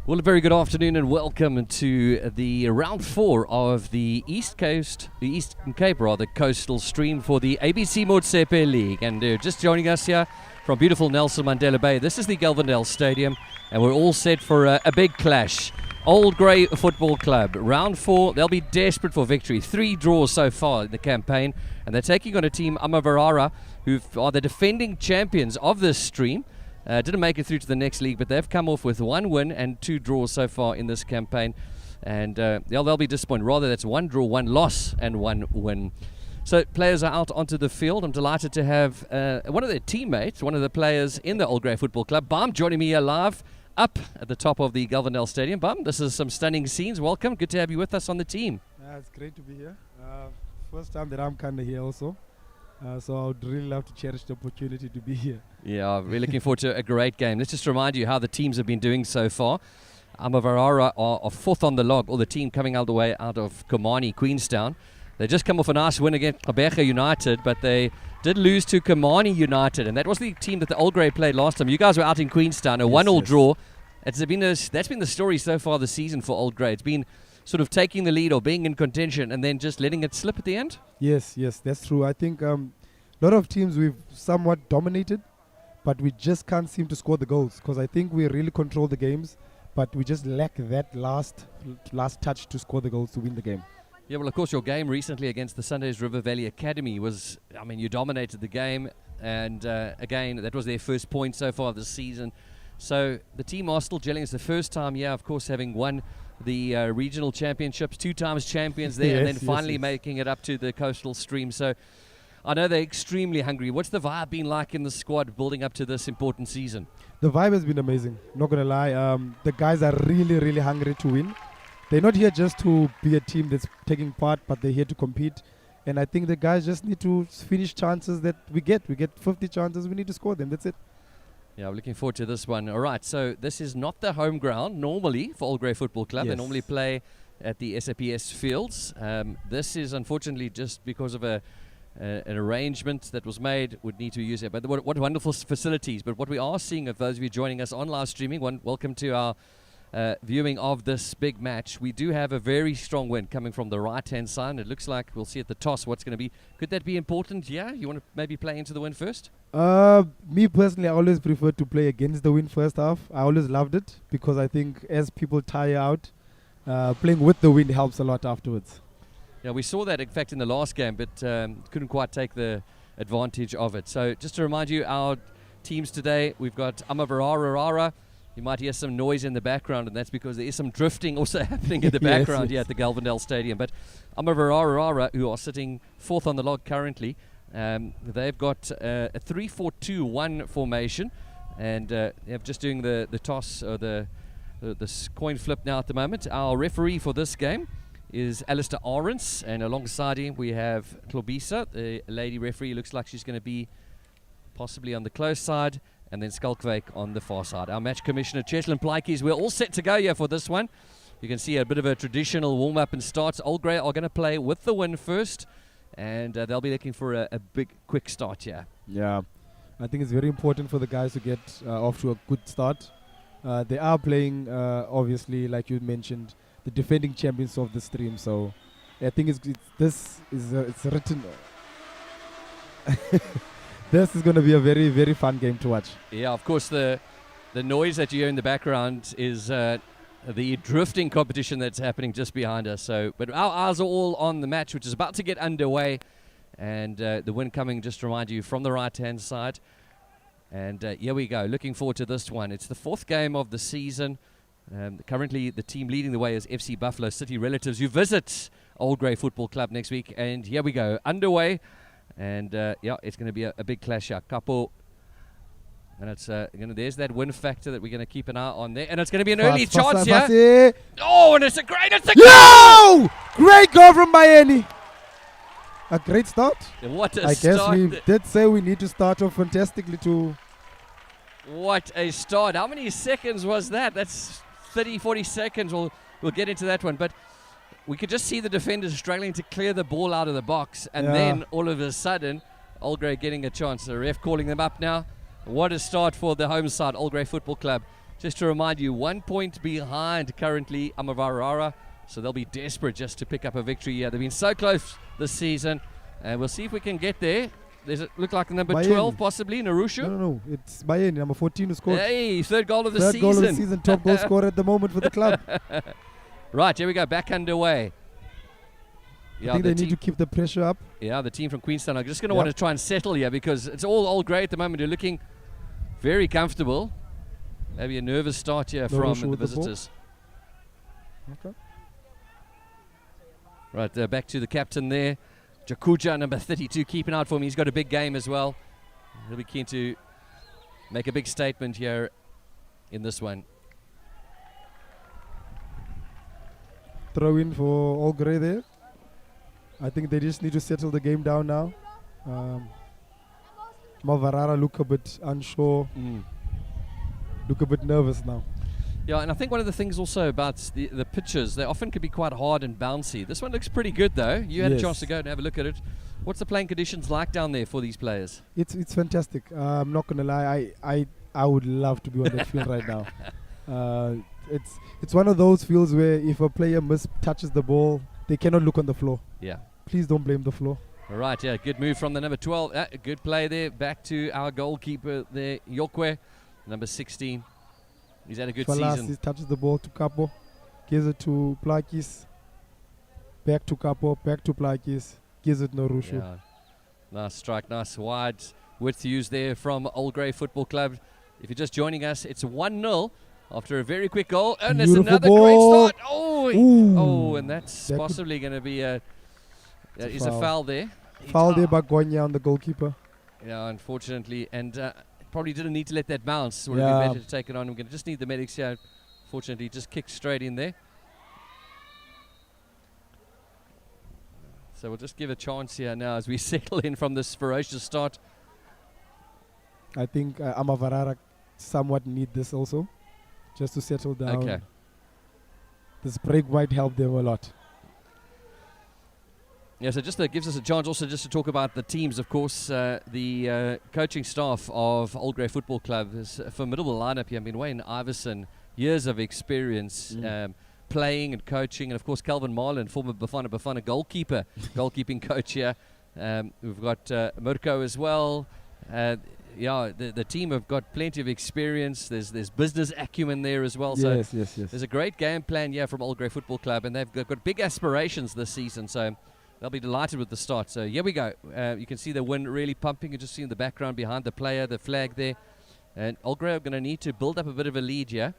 Well, a very good afternoon and welcome to the round 4 of the Eastern Cape Coastal Stream for the ABC Motsepe League. And just joining us here from beautiful Nelson Mandela Bay, this is the Galvandale Stadium, and we're all set for a big clash. Old Grey Football Club, round 4, they'll be desperate for victory. 3 draws so far in the campaign, and they're taking on a team, Amavarara, who are the defending champions of this stream. Didn't make it through to the next league, but they've come off with 1 win and 2 draws so far in this campaign. And they'll be disappointed. Rather, that's 1 draw, 1 loss, and 1 win. So players are out onto the field. I'm delighted to have one of their teammates, one of the players in the Old Grey Football Club, Bam, joining me here live up at the top of the Galvandale Stadium. Bam, this is some stunning scenes. Welcome. Good to have you with us on the team. It's great to be here. First time that I'm kind of here also. So I would really love to cherish the opportunity to be here. Yeah, we're looking forward to a great game. Let's just remind you how the teams have been doing so far. Amavarara are 4th on the log, or the team coming all the way out of Komani, Queenstown. They just come off a nice win against Abeja United, but they did lose to Komani United, and that was the team that the Old Grey played last time. You guys were out in Queenstown, a 1-1 draw. That's been the story so far this season for Old Grey. It's been sort of taking the lead or being in contention and then just letting it slip at the end? Yes, that's true. I think a lot of teams we've somewhat dominated, but we just can't seem to score the goals, because I think we really control the games, but we just lack that last touch to score the goals to win the game. Yeah, well, of course, your game recently against the Sundays River Valley Academy was, you dominated the game, and again, that was their first point so far this season. So the team are still gelling. It's the first time, of course, having won the regional championships, 2 times champions there, and then finally making it up to the coastal stream. So I know they're extremely hungry. What's the vibe been like in the squad building up to this important season? The vibe has been amazing, not going to lie. The guys are really, really hungry to win. They're not here just to be a team that's taking part, but they're here to compete. And I think the guys just need to finish chances that we get. We get 50 chances, we need to score them, that's it. Yeah, I'm looking forward to this one. All right, so this is not the home ground normally for Old Grey Football Club. Yes. They normally play at the SAPS fields. This is unfortunately just because of an arrangement that was made, would need to use it. But what wonderful facilities. But what we are seeing, of those of you joining us on live streaming, welcome to our viewing of this big match. We do have a very strong wind coming from the right-hand side. It looks like we'll see at the toss what's going to be. Could that be important? Yeah, you want to maybe play into the wind first? Me personally, I always prefer to play against the wind first half. I always loved it, because I think as people tire out, playing with the wind helps a lot afterwards. Yeah, we saw that in fact in the last game, but couldn't quite take the advantage of it. So just to remind you, our teams today, we've got Amavarara. You might hear some noise in the background, and that's because there is some drifting also happening in the background here at the Galvandale Stadium. But Amavarara, who are sitting 4th on the log currently, they've got a 3-4-2-1 formation, and they're just doing the toss, or the coin flip now at the moment. Our referee for this game is Alistair Arends, and alongside him we have Klobisa, the lady referee. Looks like she's going to be possibly on the close side, and then Skalkwyk on the far side. Our match commissioner, Cheslin Plaikes, we're all set to go here for this one. You can see a bit of a traditional warm-up and start. Old Grey are going to play with the win first, and they'll be looking for a big, quick start here. Yeah, I think it's very important for the guys to get off to a good start. They are playing, obviously, like you mentioned, the defending champions of the stream. So I think it's written. This is going to be a very, very fun game to watch. Yeah, of course, the noise that you hear in the background is the drifting competition that's happening just behind us. So, but our eyes are all on the match, which is about to get underway. And the win coming, just to remind you, from the right-hand side. And here we go. Looking forward to this one. It's the 4th game of the season. Currently, the team leading the way is FC Buffalo City relatives, who visit Old Grey Football Club next week. And here we go. Underway. And it's going to be a big clash here. Capo. And it's there's that win factor that we're going to keep an eye on there. And it's going to be an early chance here. Oh, and it's a great Great goal from Miami. A great start. What a start. I guess we did say we need to start off fantastically too. What a start. How many seconds was that? That's 30, 40 seconds. We'll get into that one. But we could just see the defenders struggling to clear the ball out of the box. And then all of a sudden, Old Grey getting a chance. The ref calling them up now. What a start for the home side, Old Grey Football Club. Just to remind you, 1 point behind currently Amavarara, so they'll be desperate just to pick up a victory here. They've been so close this season, and we'll see if we can get there. Does it look like number 12 possibly, Narushu? No. It's Bayeni, number 14 who scored. Hey, third goal of the season. Third goal of the season, top goal scorer at the moment for the club. Right, here we go, back underway. I think they need to keep the pressure up. Yeah, the team from Queenstown are just going to want to try and settle here because it's all grey at the moment. They're looking very comfortable. Maybe a nervous start here from the visitors. Okay. Right, back to the captain there. Jakuja, number 32, keeping out for him. He's got a big game as well. He'll be keen to make a big statement here in this one. Throw in for all grey there. I think they just need to settle the game down now. Amavarara look a bit unsure. Look a bit nervous now. Yeah, and I think one of the things also about the pitches, they often can be quite hard and bouncy. This one looks pretty good though. You had a chance to go and have a look at it. What's the playing conditions like down there for these players? It's fantastic. I'm not gonna lie. I would love to be on that field right now. It's one of those fields where if a player touches the ball, they cannot look on the floor. Yeah. Please don't blame the floor. All right, yeah, good move from the number 12. Good play there. Back to our goalkeeper there, Yokwe, number 16. He's had a good season. He touches the ball to Capo, gives it to Plakis, back to Capo, back to Plakis, gives it Norushu. Yeah. Nice strike, nice wide width used there from Old Grey Football Club. If you're just joining us, it's 1-0 after a very quick goal. And there's another great start. And that's possibly going to be a foul there. Foul there by Gonya on the goalkeeper. Yeah, unfortunately. And probably didn't need to let that bounce. Would have been better to take it on. We're going to just need the medics here. Fortunately, just kicked straight in there. So we'll just give a chance here now as we settle in from this ferocious start. I think Amavarara somewhat need this also, just to settle down. Okay. This break might help them a lot. Yeah, so just that gives us a chance also just to talk about the teams, of course. The coaching staff of Old Grey Football Club is a formidable lineup here. I mean, Wayne Iverson, years of experience playing and coaching. And, of course, Calvin Marlin, former Bafana goalkeeping coach here. We've got Murko as well. The team have got plenty of experience. There's business acumen there as well. Yes. There's a great game plan here from Old Grey Football Club, and they've got big aspirations this season. So they'll be delighted with the start. So here we go. You can see the wind really pumping. You just see in the background behind the player, the flag there. And Old Grey are going to need to build up a bit of a lead here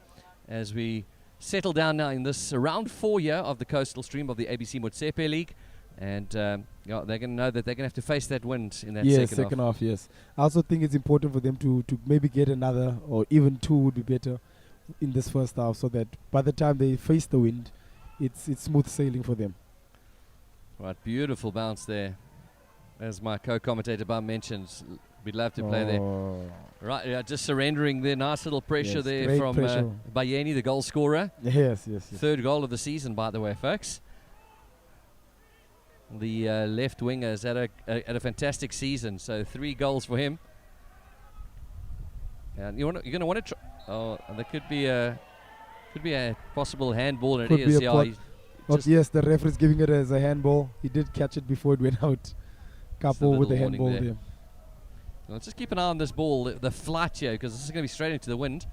as we settle down now in this round 4 year of the coastal stream of the ABC Motsepe League. And they're going to know that they're going to have to face that wind in that second half. Yes. I also think it's important for them to maybe get another or even 2 would be better in this first half, so that by the time they face the wind, it's smooth sailing for them. Right, beautiful bounce there. As my co-commentator Bum mentioned, we'd love to play there. Right, just surrendering there. Nice little pressure there from Bayeni, the goal scorer. Yes. Third goal of the season, by the way, folks. The left winger has had a fantastic season, so 3 goals for him. And you're going to want to try. Oh, there could be a possible handball, and it is. Yes, the referee's giving it as a handball. He did catch it before it went out. Capo with the handball there. Let's just keep an eye on this ball, the flight here, because this is going to be straight into the wind.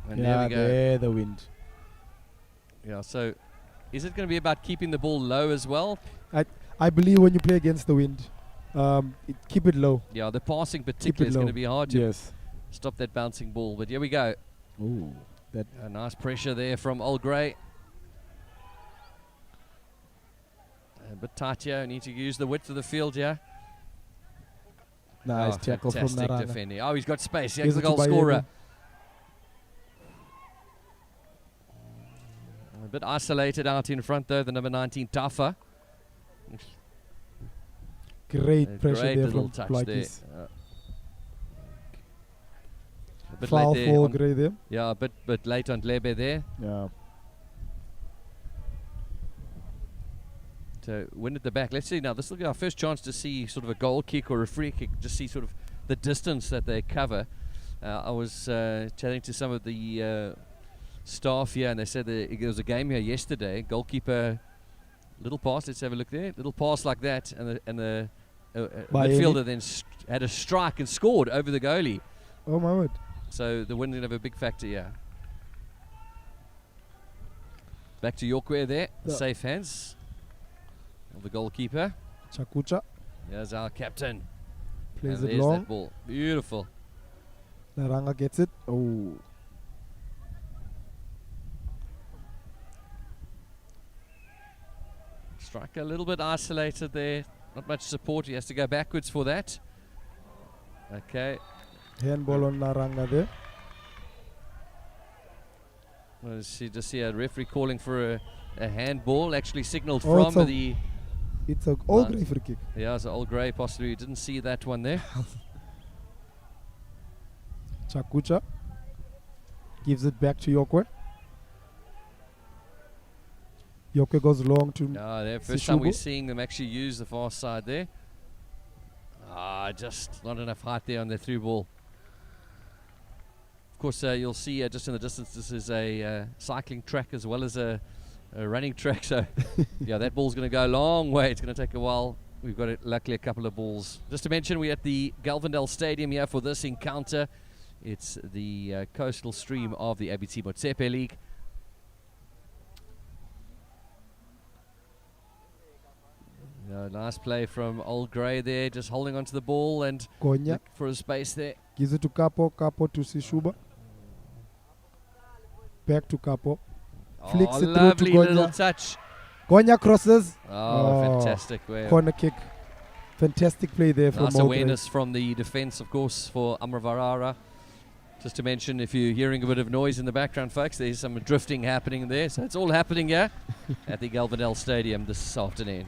And there we go. There the wind. Yeah, so is it going to be about keeping the ball low as well? I believe when you play against the wind, keep it low. Yeah, the passing particularly is going to be hard to stop that bouncing ball. But here we go. Ooh, a nice pressure there from Old Grey. A bit tight here. Need to use the width of the field here. Nice tackle from Narana. Fantastic defending. Oh, he's got space. He's the goal scorer. A bit isolated out in front though, the number 19 Tafa. Great pressure there from Plakis. A bit foul late there. For Grey there. Yeah, a bit late on Lebe there. Yeah. So win at the back. Let's see now. This will be our first chance to see sort of a goal kick or a free kick. Just see sort of the distance that they cover. I was chatting to some of the staff here, and they said that there was a game here yesterday. Goalkeeper, little pass. Let's have a look there. Little pass like that, and the midfielder then had a strike and scored over the goalie. Oh my word! So the wind didn't have a big factor. Yeah. Back to Yorkwear there. Safe hands of the goalkeeper. Chakucha. There's our captain. Plays and it long. That ball. Beautiful. Naranga gets it. Oh. Striker a little bit isolated there. Not much support. He has to go backwards for that. Okay. Handball on Naranga there. Well, you just see a referee calling for a handball. Actually signalled Oh, from the... It's an old grey free kick. Yeah, it's an old grey possibly. You didn't see that one there. Chakucha gives it back to Yokwe. Yokwe goes long to No, first time we're seeing them actually use the far side there. Just not enough height there on the through ball. Of course, you'll see just in the distance this is a cycling track as well as a running track. So, yeah, that ball's going to go a long way. It's going to take a while. We've got luckily a couple of balls. Just to mention, we're at the Galvandale Stadium here for this encounter. It's the coastal stream of the ABC Motsepe League. Nice play from Old Grey there, just holding onto the ball and Konya for a space there. gives it to Capo. Capo to Sishuba. Back to Capo. Flicks it through to Lovely little Konya. touch. Konya crosses. Fantastic way. Corner kick. Fantastic play there from Nice Old awareness from the defence, of course, for Amavarara. Just to mention, if you're hearing a bit of noise in the background, folks, there's some drifting happening there. So it's all happening here at the Galvandale Stadium this afternoon.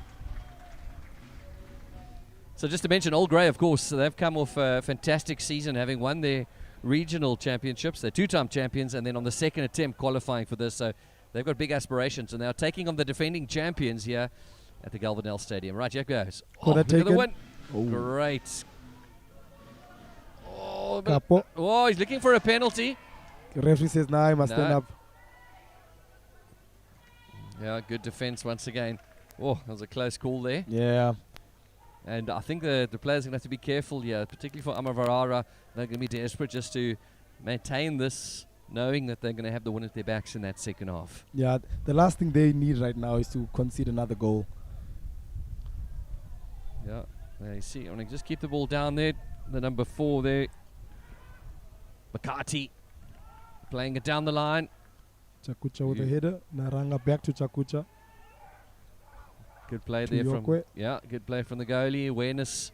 So just to mention, Old Grey, of course, they've come off a fantastic season, having won their regional championships. They're two-time champions, and then on the second attempt qualifying for this. So they've got big aspirations, and they're taking on the defending champions here at the Galvandale Stadium. Right, here goes. Look at the win. Great. Capo. Oh, he's looking for a penalty. The referee says, nah, I must stand up. Yeah, good defense once again. Oh, that was a close call there. Yeah. And I think the players are going to have to be careful here, particularly for Amavarara. They're going to be desperate just to maintain this, knowing that they're going to have the win at their backs in that second half. Yeah, the last thing they need right now is to concede another goal. Yeah, there you see. I want to just keep the ball down there. The number 4 there. McCarthy playing it down the line. Chakucha with a header. Naranga back to Chakucha. Good play there from good play from the goalie. Awareness.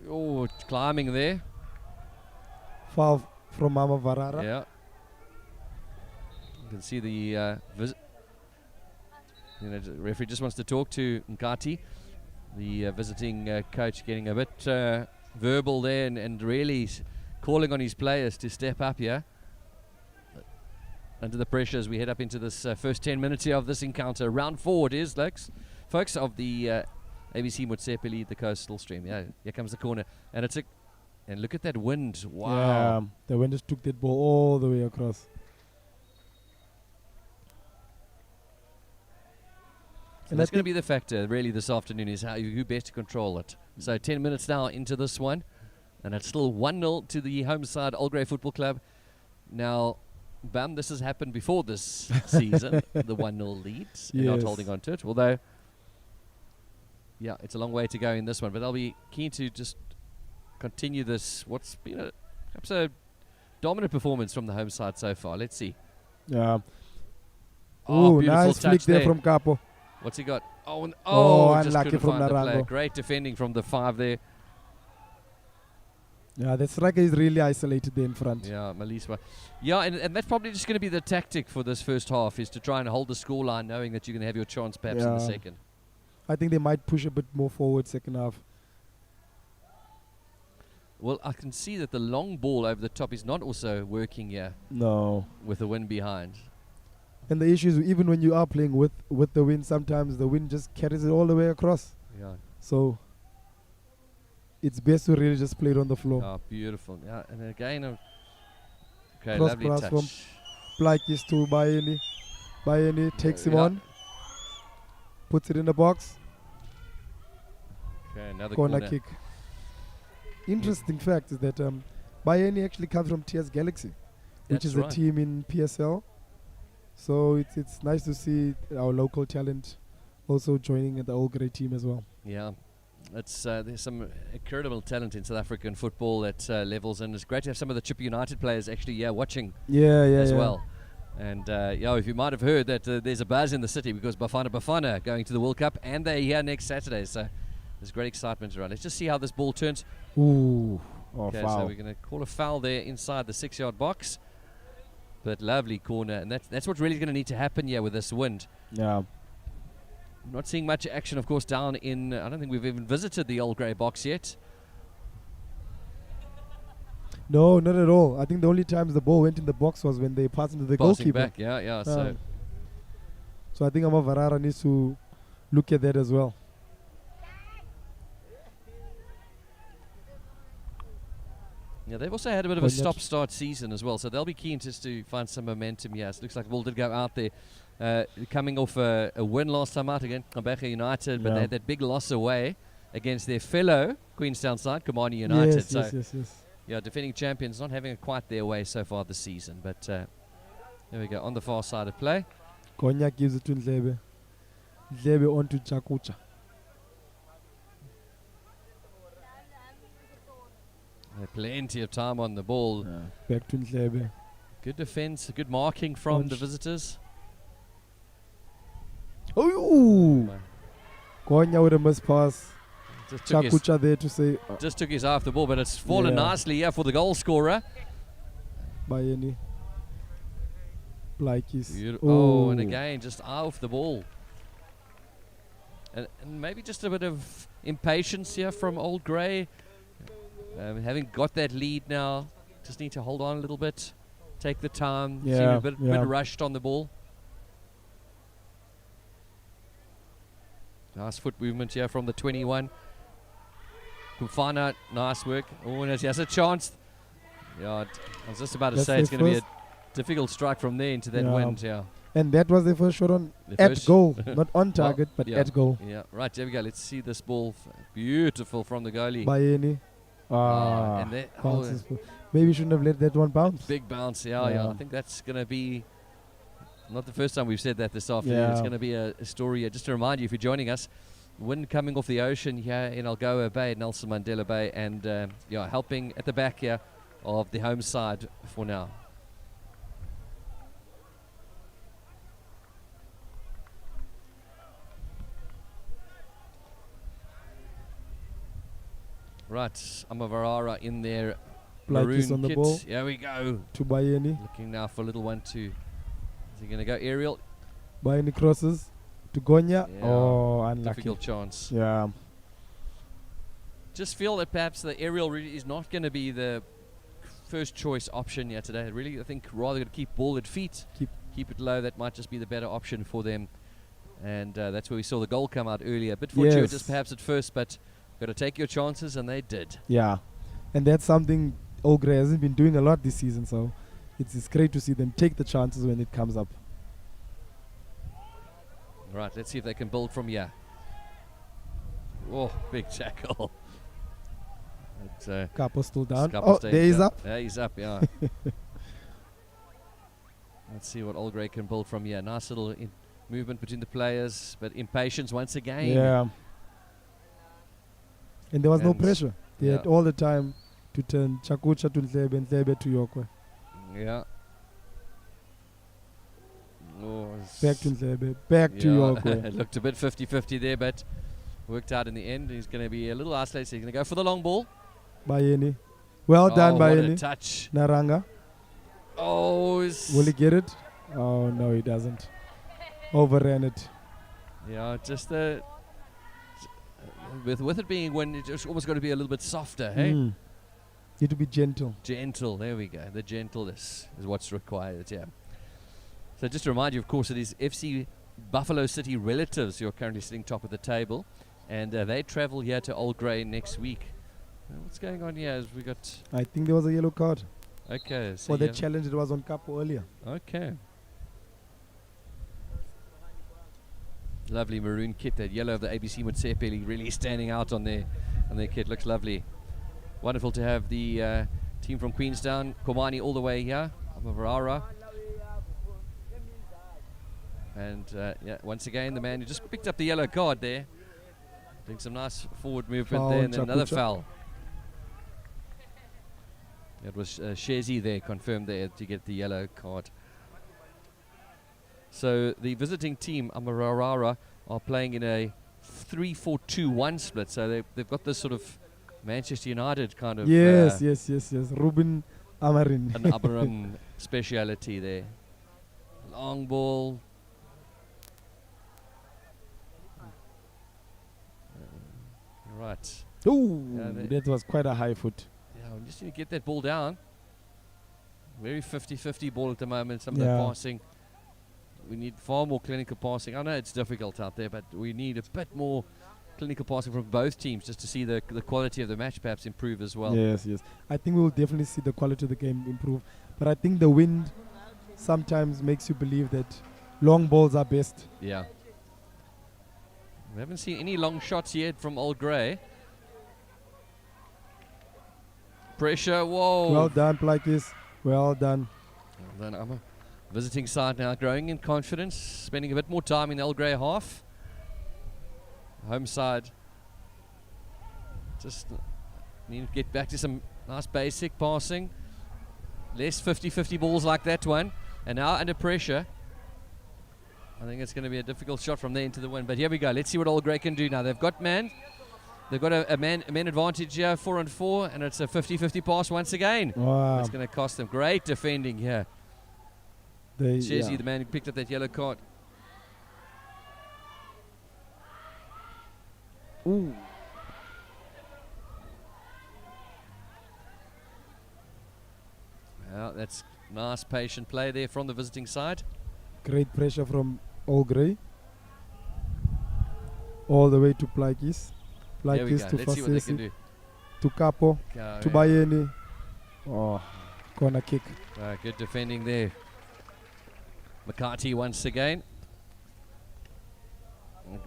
Oh, climbing there. Foul from Amavarara. Yeah. You can see the the referee just wants to talk to Nkati, the visiting coach, getting a bit verbal there and really calling on his players to step up here. Under the pressure as we head up into this first 10 minutes here of this encounter. Round 4 it is, folks, of the ABC Motsepe League, the coastal stream. Yeah, here comes the corner. And and look at that wind. Wow. Yeah, the wind just took that ball all the way across. And that's going to be the factor, really, this afternoon, is who best control it. So 10 minutes now into this one. And it's still 1-0 to the home side, Old Grey Football Club. Now, Bam, this has happened before this season, the 1-0 leads, and not holding on to it. Although, yeah, it's a long way to go in this one, but I'll be keen to just continue this, what's been perhaps a dominant performance from the home side so far. Let's see. Yeah. Oh, nice flick there from Capo. What's he got? Just unlucky couldn't from find the player. Narango. Great defending from the 5 there. Yeah, the striker is really isolated there in front. Yeah, Maliswa. Yeah, and that's probably just going to be the tactic for this first half, is to try and hold the scoreline, knowing that you're going to have your chance perhaps in the second. I think they might push a bit more forward second half. Well, I can see that the long ball over the top is not also working here. No. With the wind behind. And the issue is, even when you are playing with the wind, sometimes the wind just carries it all the way across. Yeah. So it's best to really just play it on the floor. Oh, beautiful. Yeah, and again, okay, Cross lovely pass touch. from Plakis to Bayeni. Bayeni takes him on, puts it in the box. Okay, another Corner kick. Interesting fact is that Bayeni actually comes from TS Galaxy, which is a team in PSL. So it's nice to see our local talent also joining the All Grey team as well. Yeah, it's there's some incredible talent in South African football at levels, and it's great to have some of the Chipper United players actually watching as well. And if you might have heard that there's a buzz in the city because Bafana going to the World Cup, and they're here next Saturday. So there's great excitement around. Let's just see how this ball turns. Ooh, okay, foul. So we're going to call a foul there inside the 6-yard box. But lovely corner, and that's what's really going to need to happen here with this wind. Yeah. Not seeing much action, of course, down in. I don't think we've even visited the Old Grey box yet. No, not at all. I think the only times the ball went in the box was when they passed into the Passing goalkeeper. back, yeah. So I think Amavarara needs to look at that as well. yeah, they've also had a bit of a stop-start season as well, so they'll be keen just to find some momentum. Yes, looks like the ball did go out there. Coming off a win last time out against Galvandale United, but they had that big loss away against their fellow Queenstown side, Kamani United. Yes. Yeah, defending champions, not having it quite their way so far this season. But there we go, on the far side of play. Konya gives it to Ndlebe. Ndlebe on to Chakucha. Plenty of time on the ball. Back to Ndlebe. Good defense, good marking from the visitors. Oh! Konya with a missed pass. Chakucha there to say. Just took his eye off the ball, but it's fallen nicely here for the goal scorer. Bayeni. Blakis. Oh, and again, just eye off the ball. And maybe just a bit of impatience here from Old Grey. Having got that lead now, just need to hold on a little bit, take the time. Seem a bit rushed on the ball. Nice foot movement here from the 21. Kufana, nice work. Oh, and he has a chance. Yeah, I was just about to say it's going to be a difficult strike from there into that wind. Yeah. And that was the first shot on at goal, not on target, but at goal. Yeah, right. There we go. Let's see this ball. Beautiful from the goalie. Bayeni. And maybe shouldn't have let that one bounce. Big bounce. Yeah. I think that's going to be not the first time we've said that this afternoon. It's going to be a story. Just to remind you, if you're joining us, wind coming off the ocean here in Algoa Bay, Nelson Mandela Bay, and helping at the back here of the home side for now. Right, Amavarara in there. Maroon on the kit. ball. Here we go. To Bayeni. Looking now for a little one to. Is he going to go aerial? Bayeni crosses to Gonya. Yeah. Oh, unlucky. Difficult chance. Yeah. Just feel that perhaps the aerial really is not going to be the first choice option here today. Really, I think rather going to keep ball at feet, keep it low. That might just be the better option for them. And that's where we saw the goal come out earlier. A bit fortuitous perhaps at first, but got to take your chances, and they did. Yeah, and that's something Old Grey hasn't been doing a lot this season, so it's great to see them take the chances when it comes up. Right, let's see if they can build from here. Oh, big tackle. Capo still down. There he's up. Yeah, he's up, yeah. Let's see what Old Grey can build from here. Nice little movement between the players, but impatience once again. Yeah. And there was no pressure. They had all the time to turn Chakucha to Ndlebe and Ndlebe to Yokwe. Yeah. Oh, back to Ndlebe, back to Yokwe. It looked a bit 50-50 there, but worked out in the end. He's going to be a little isolated. So he's going to go for the long ball. Bayeni. Well done, Bayeni. What a touch. Naranga. Oh. Will he get it? Oh, no, he doesn't. Overran it. Yeah, just with it being when it's just almost got to be a little bit softer, hey? Need to be gentle. Gentle, there we go. The gentleness is what's required, yeah. So just to remind you, of course, it is FC Buffalo City relatives who are currently sitting top of the table, and they travel here to Old Grey next week What's going on here? We got I think there was a yellow card okay. So for the challenge that was on Capo earlier. Okay. Lovely maroon kit. That yellow of the ABC Motsepe League really standing out on their kit. Looks lovely. Wonderful to have the team from Queenstown, Komani, all the way here. Amavarara. And yeah, once again, the man who just picked up the yellow card there, doing some nice forward movement Foul, there, and then another Chakucha. foul. It was Shezi there, confirmed there to get the yellow card. So the visiting team, Amavarara, are playing in a 3-4-2-1 split. So they've got this sort of Manchester United kind of Yes. Ruben Amarin. an Abraham speciality there. Long ball. Right. Ooh, that was quite a high foot. Yeah, we just need to get that ball down. Very 50-50 ball at the moment. Some of Yeah. the passing. We need far more clinical passing. I know it's difficult out there, but we need a bit more clinical passing from both teams just to see the quality of the match perhaps improve as well. Yes. I think we will definitely see the quality of the game improve. But I think the wind sometimes makes you believe that long balls are best. Yeah. We haven't seen any long shots yet from Old Grey. Pressure, whoa. Well done, Plakis. Well done. Well done, Amma. Visiting side now, growing in confidence, spending a bit more time in the Old Grey half. Home side, just need to get back to some nice basic passing. Less 50-50 balls like that one. And now under pressure. I think it's going to be a difficult shot from there into the wind. But here we go. Let's see what Old Grey can do now. They've got man. They've got a man advantage here, 4-4, and it's a 50-50 pass once again. Wow. It's going to cost them. Great defending here. Shezi, the man who picked up that yellow card. Ooh. Well, that's nice patient play there from the visiting side. Great pressure from All Grey. All the way to Plakis. There we Plakis go. to Let's see what they can Fasesi. do. To Capo. To Bayeni. Oh, corner kick. Good defending there. McCarthy once again.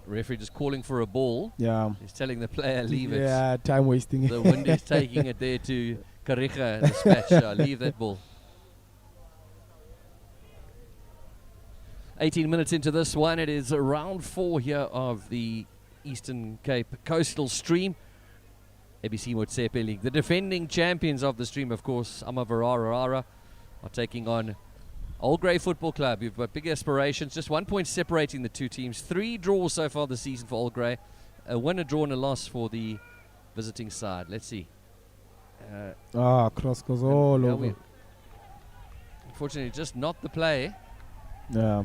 Referee just calling for a ball. Yeah. He's telling the player, leave it. Yeah, time wasting. The wind is taking it there to Kariga, dispatch. Leave that ball. 18 minutes into this one. It is round 4 here of the Eastern Cape Coastal Stream. ABC Motsepe League. The defending champions of the stream, of course, Amavarara, are taking on Old Grey Football Club. You've got big aspirations. Just 1 point separating the two teams. 3 draws so far this season for Old Grey. A win, a draw, and a loss for the visiting side. Let's see. Cross goes all over. Unfortunately, just not the play. Yeah.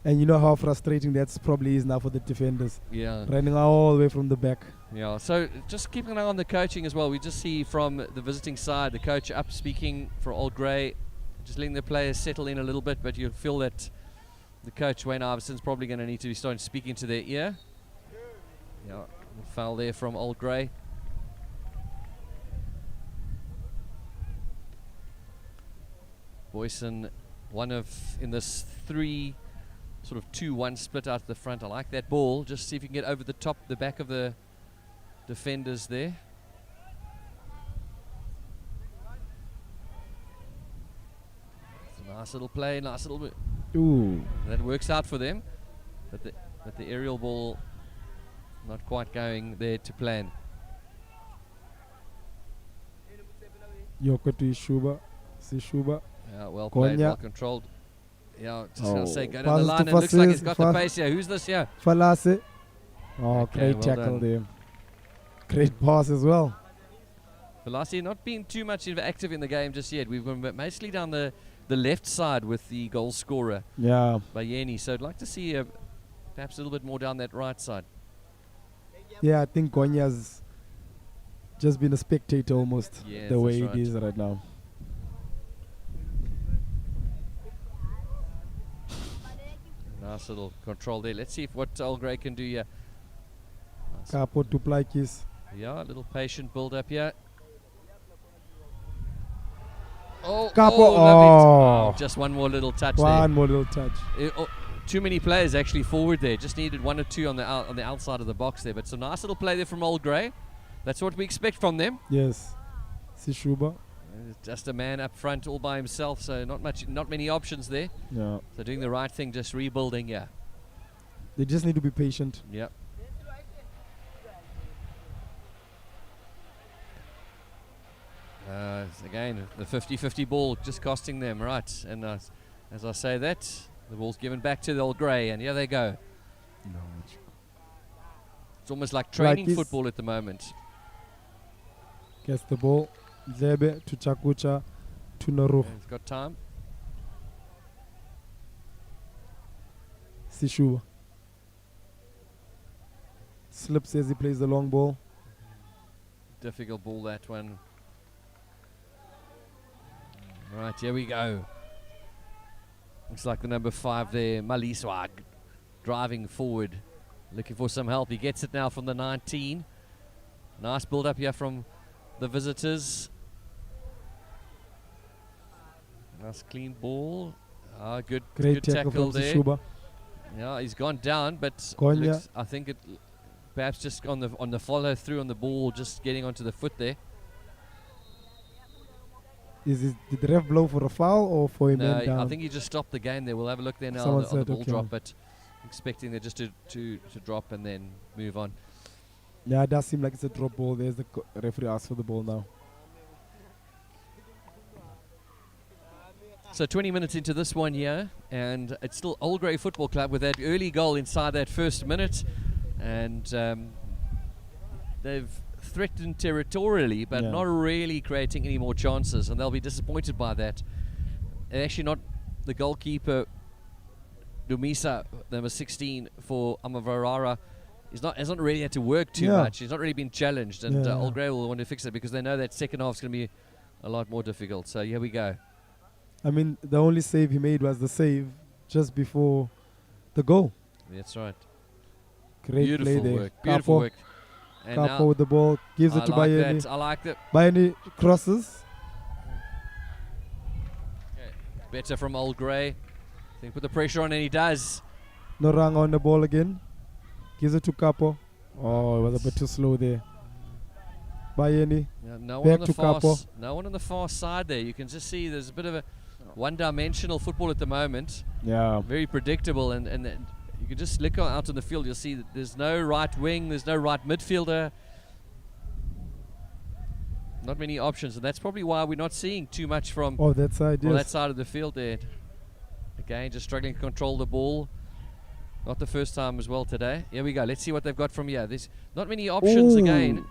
And you know how frustrating that probably is now for the defenders. Yeah. Running all the way from the back. Yeah. So just keeping an eye on the coaching as well. We just see from the visiting side, the coach up speaking for Old Grey, just letting the players settle in a little bit, but you'll feel that the coach, Wayne Iverson's probably going to need to be starting speaking to their ear. Yeah. Foul there from Old Grey. Boyson, one of, in this 3 sort of 2-1 split out the front. I like that ball. Just see if you can get over the top, the back of the defenders there. It's a nice little play, nice little bit. Ooh. That works out for them. But the aerial ball not quite going there to plan. Yoko to Ishuba. Sishuba. Yeah, well played, Konya. well controlled. Yeah, just going to say, go down the Passes line. to It looks like Fasis, it's got the pace here. Who's this here? Falase. Oh, Okay, great well tackle done. there. Great pass as well. Velocity not being too much active in the game just yet. We've gone mostly down the left side with the goal scorer, Yeah. Bayeni. So I'd like to see perhaps a little bit more down that right side. Yeah, I think Konya's just been a spectator almost, Yes, the way that's it is right now. Nice little control there. Let's see if what Old Grey can do here. Nice. Capo to Plakis. Yeah, a little patient build up here. Oh, Capo. lovely. Just one more little touch there. One more little touch. Too many players actually forward there. Just needed one or two on the outside of the box there. But some nice little play there from Old Grey. That's what we expect from them. Yes. Sishuba. Just a man up front all by himself, so not many options there. Yeah. So doing the right thing, just rebuilding. Yeah. They just need to be patient. Yep. Again, the 50-50 ball just costing them, right? And as I say that, the ball's given back to the Old Grey, and here they go. No. It's almost like training football at the moment. Gets the ball. Zebe to Chakucha to Naruh. He's got time. Sishuba. Slips as he plays the long ball. Difficult ball, that one. Right, here we go. Looks like the number 5 there, Maliswag, driving forward, looking for some help. He gets it now from the 19. Nice build up here from the visitors. Nice clean ball. Good tackle from there. Sishuba. Yeah, he's gone down, but I think it perhaps just on the follow through on the ball, just getting onto the foot there. Did the ref blow for a foul or for a man down? I think he just stopped the game there. We'll have a look there now Someone on the said ball okay. drop, but expecting it just to drop and then move on. Yeah, it does seem like it's a drop ball. There's the referee asks for the ball now. So 20 minutes into this one here, and it's still Old Grey Football Club with that early goal inside that first minute, and they've threatened territorially, but not really creating any more chances, and they'll be disappointed by that. And actually, not the goalkeeper, Dumisa, number 16 for Amavarara, hasn't really had to work too much. He's not really been challenged, and Old Grey will want to fix it because they know that second half is going to be a lot more difficult. So here we go. I mean, the only save he made was the save just before the goal. That's right. Great Beautiful play there. work. Beautiful work. And Capo with the ball, gives it to Bayeni. I like that. Bayeni crosses. Okay. Better from Old Grey. I think put the pressure on, and he does. Noranga on the ball again. Gives it to Capo. Oh, it was a bit too slow there. Bayeni. Yeah, no back to Capo. No one on the far side there. You can just see there's a bit of a one-dimensional football at the moment. Yeah. Very predictable, and you can just look out on the field. You'll see that there's no right wing, there's no right midfielder. Not many options, and that's probably why we're not seeing too much from that side. that side of the field there. Again, just struggling to control the ball. Not the first time as well today. Here we go. Let's see what they've got from here. There's not many options again.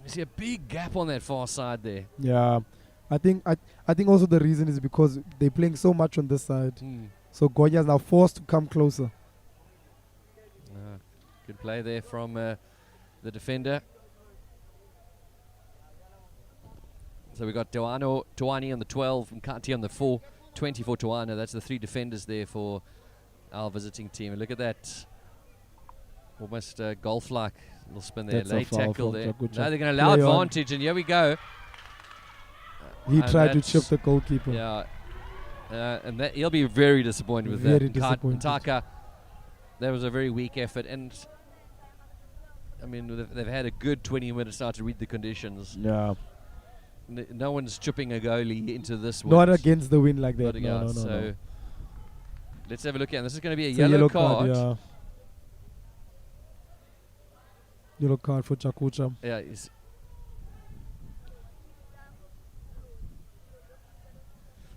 You see a big gap on that far side there. Yeah, I think also the reason is because they're playing so much on this side. So Goya is now forced to come closer. Good play there from the defender. So we got Tuani on the 12, and Kati on the 4, 20 for Tuano. That's the 3 defenders there for our visiting team. And look at that. Almost golf-like little spin there. Late tackle there. Now they're going to allow advantage, and here we go. He tried to chip the goalkeeper. Yeah. And that he'll be very disappointed with very that. Disappointed. Taka, that was a very weak effort. And, I mean, they've had a good 20 minutes now to read the conditions. Yeah. No one's chipping a goalie into this one. Not against the wind like that. No. So let's have a look at it. This is going to be a yellow card. Yeah. Yellow card for Chakucha. Yeah.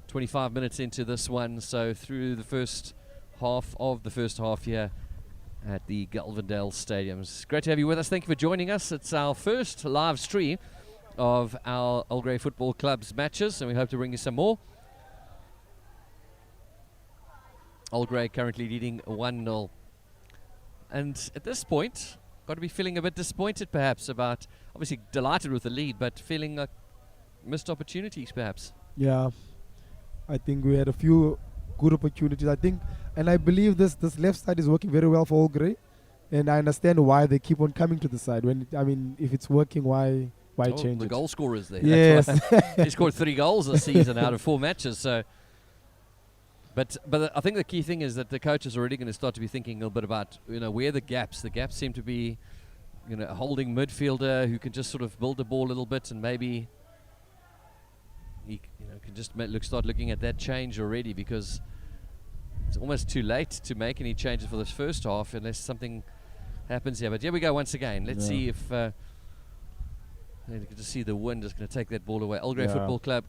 25 minutes into this one, so through the first half of the first half here at the Galvandale Stadium. It's great to have you with us. Thank you for joining us. It's our first live stream of our Old Grey Football Club's matches, and we hope to bring you some more. Old Grey currently leading 1-0. And at this point, got to be feeling a bit disappointed perhaps about, obviously delighted with the lead, but feeling like missed opportunities perhaps. Yeah, I think we had a few good opportunities. I think, and I believe this left side is working very well for Old Grey. And I understand why they keep on coming to the side. If it's working, why change the it? goal scorers there. Yes. He scored 3 goals this season out of 4 matches. So, but I think the key thing is that the coach is already going to start to be thinking a little bit about where the gaps. The gaps seem to be, a holding midfielder who can just sort of build the ball a little bit, and maybe he can just start looking at that change already, because it's almost too late to make any changes for this first half unless something happens here. But here we go once again. Let's see if you can just see the wind is going to take that ball away. Algrave Football Club,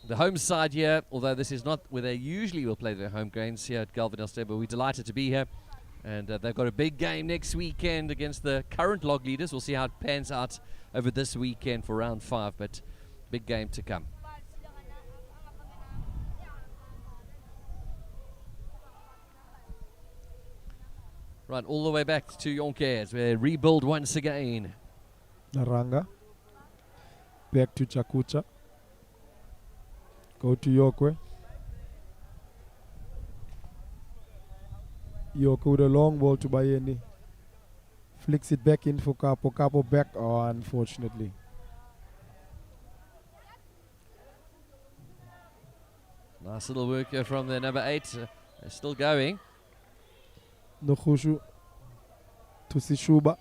the home side here, although this is not where they usually will play their home games here at Galvandale Stadium, but we're delighted to be here. And they've got a big game next weekend against the current log leaders. We'll see how it pans out over this weekend for round 5, but big game to come. Right, all the way back to Yonke as we rebuild once again. Naranga. Back to Chakucha. Go to Yokwe. Yoko with a long ball to Bayeni. Flicks it back in for Capo. Capo back. Oh, unfortunately. Nice little work here from the number 8. They're still going. Nokhushu to Sishuba.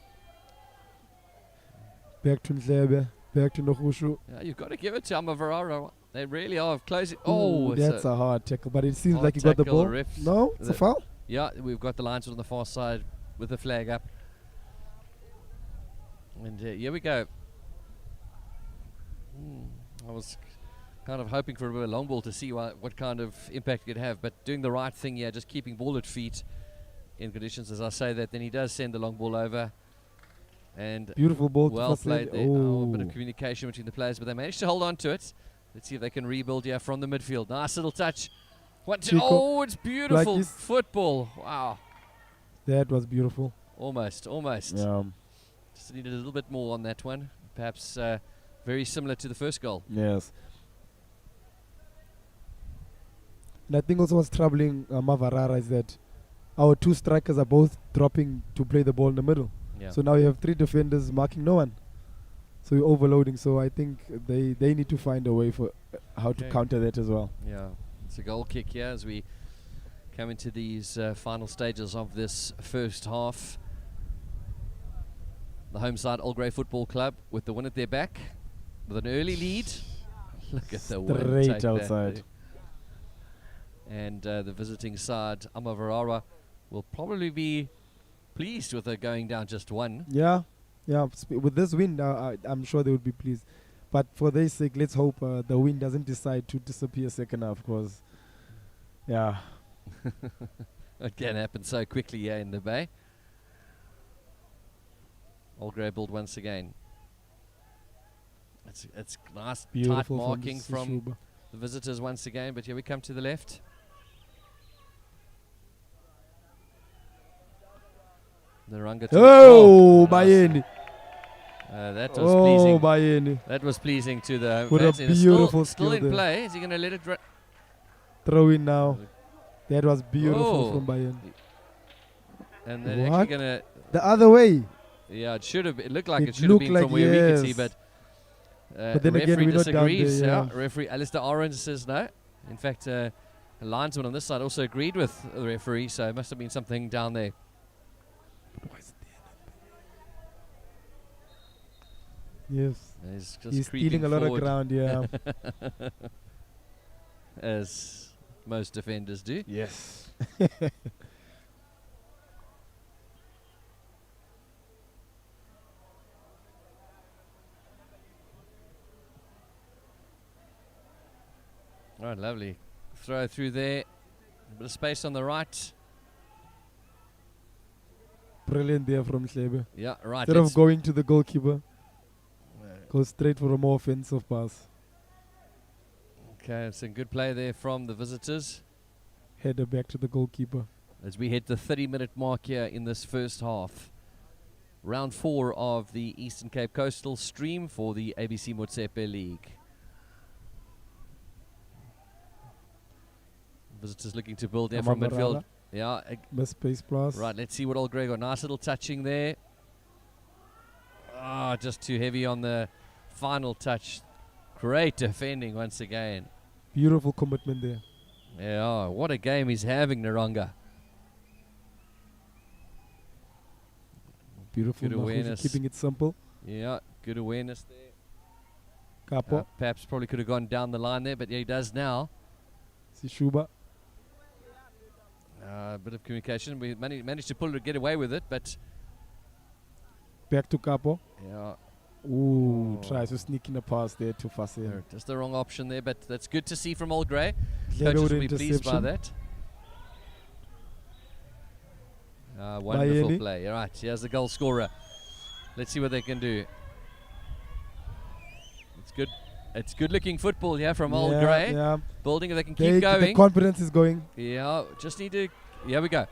Back to Nzebe. Back to Nokhushu. Yeah, you've got to give it to Amavarara. They really are closing. That's a hard tackle, but it seems like he got the ball. No, it's a foul. Yeah, we've got the lines on the far side with the flag up. And here we go. I was kind of hoping for a bit of a long ball to see what kind of impact it could have, but doing the right thing here, just keeping ball at feet in conditions as I say that, then he does send the long ball over. And beautiful ball. Well played there. A bit of communication between the players, but they managed to hold on to it. Let's see if they can rebuild here from the midfield. Nice little touch. Oh, it's beautiful football. Wow. That was beautiful. Almost. Yeah. Just needed a little bit more on that one. Perhaps very similar to the first goal. Yes. And I think also what's troubling Amavarara is that our 2 strikers are both dropping to play the ball in the middle. Yeah. So now you have 3 defenders marking no one. So you're overloading. So I think they need to find a way for how to counter that as well. Yeah. It's a goal kick here as we come into these final stages of this first half. The home side, Algrave Football Club, with the win at their back, with an early lead. Look at the wind. Straight outside. And the visiting side, Amavarara, will probably be pleased with her going down just 1. Yeah. With this win, I'm sure they would be pleased. But for their sake, let's hope the wind doesn't decide to disappear second half, because, yeah. It can happen so quickly here in the Bay. Algrave build once again. It's nice, beautiful, tight marking from the visitors once again, but here we come to the left. The Ranga. Oh, Bayeni. That was pleasing. Bayeni. That was pleasing to the What a beautiful still in there. play. Is he going to let it throw in now? That was beautiful from Bayeni. And they're actually going to the other way. Yeah, it should have. It looked like it should have been from where we could see, but then referee again, we're not down disagrees. there, yeah. Referee Alistair Orange says no. In fact, a linesman on this side also agreed with the referee, so it must have been something down there. Yes. He's stealing a lot of ground, yeah. As most defenders do. Yes. All right, lovely. Throw through there. A bit of space on the right. Brilliant there from Slebe. Yeah, right. Instead of going to the goalkeeper, go straight for a more offensive pass. Okay, it's a good play there from the visitors. Header back to the goalkeeper. As we hit the 30-minute mark here in this first half. Round 4 of the Eastern Cape Coastal stream for the ABC Motsepe League. Visitors looking to build there from midfield. Yeah. Best space plus. Right, let's see what Old Grey got. Nice little touching there. Ah, just too heavy on the final touch. Great defending once again. Beautiful commitment there. Yeah, what a game he's having, Naranga. Beautiful Good awareness. keeping it simple. Yeah, good awareness there. Capo. Perhaps probably could have gone down the line there, but yeah, he does now. Sishuba. A bit of communication. We managed to get away with it, but Back to Capo. yeah. Ooh, tries to sneak in a pass there to Fasil. Just the wrong option there, but that's good to see from Old Grey. Clever Coaches will be pleased by interception. that. Wonderful Bayeni. play. All right, here's the goal scorer. Let's see what they can do. It's good. It's good-looking football here from Old Grey. Yeah. Building, if they can The keep going. confidence is going. Yeah, just need to. Here we go.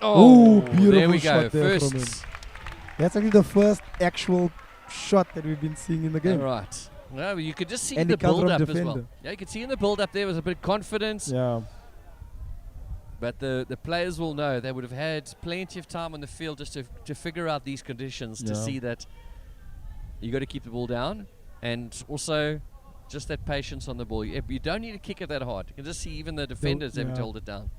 Ooh, beautiful there we go. shot there from him. First. That's actually the first actual shot that we've been seeing in the game. All right. Well, you could just see And the he comes from build-up as well. defender. Yeah, you could see in the build-up there was a bit of confidence. Yeah. But the players will know they would have had plenty of time on the field just to figure out these conditions, to see that you got to keep the ball down, and also just that patience on the ball. You don't need to kick it that hard. You can just see even the defenders having to hold it down.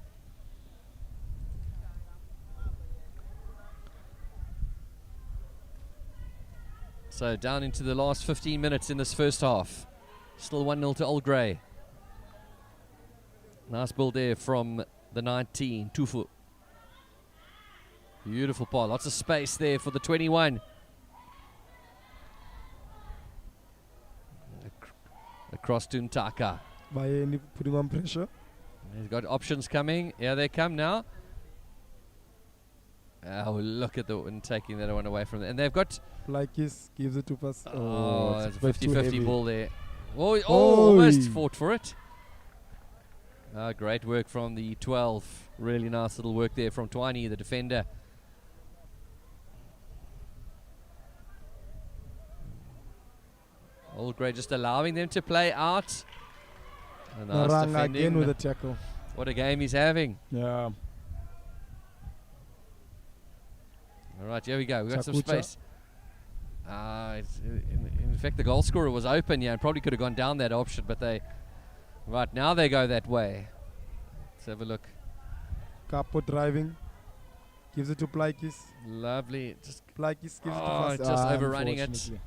So down into the last 15 minutes in this first half. Still 1-0 to Old Grey. Nice ball there from the 19, Tufu. Beautiful ball. Lots of space there for the 21. Across to Ntaka. Bayeni putting on pressure. He's got options coming. Here they come now. Oh, look at the one taking that one away from them. And they've got... Likis gives it to us. Oh, it's a 50-50 ball there. Oh, Oi. almost fought for it. Great work from the 12. Really nice little work there from Twani, the defender. Old Grey just allowing them to play out. A nice Naranga defending. again with a tackle. What a game he's having. Yeah. All right, here we go. We've got some Chakucha. space. In fact, the goal scorer was open, and probably could have gone down that option, but they... Right, now they go that way. Let's have a look. Capo driving. Gives it to Plaikis. Lovely. Just Plaikis gives it to us. just overrunning it. Unfortunately.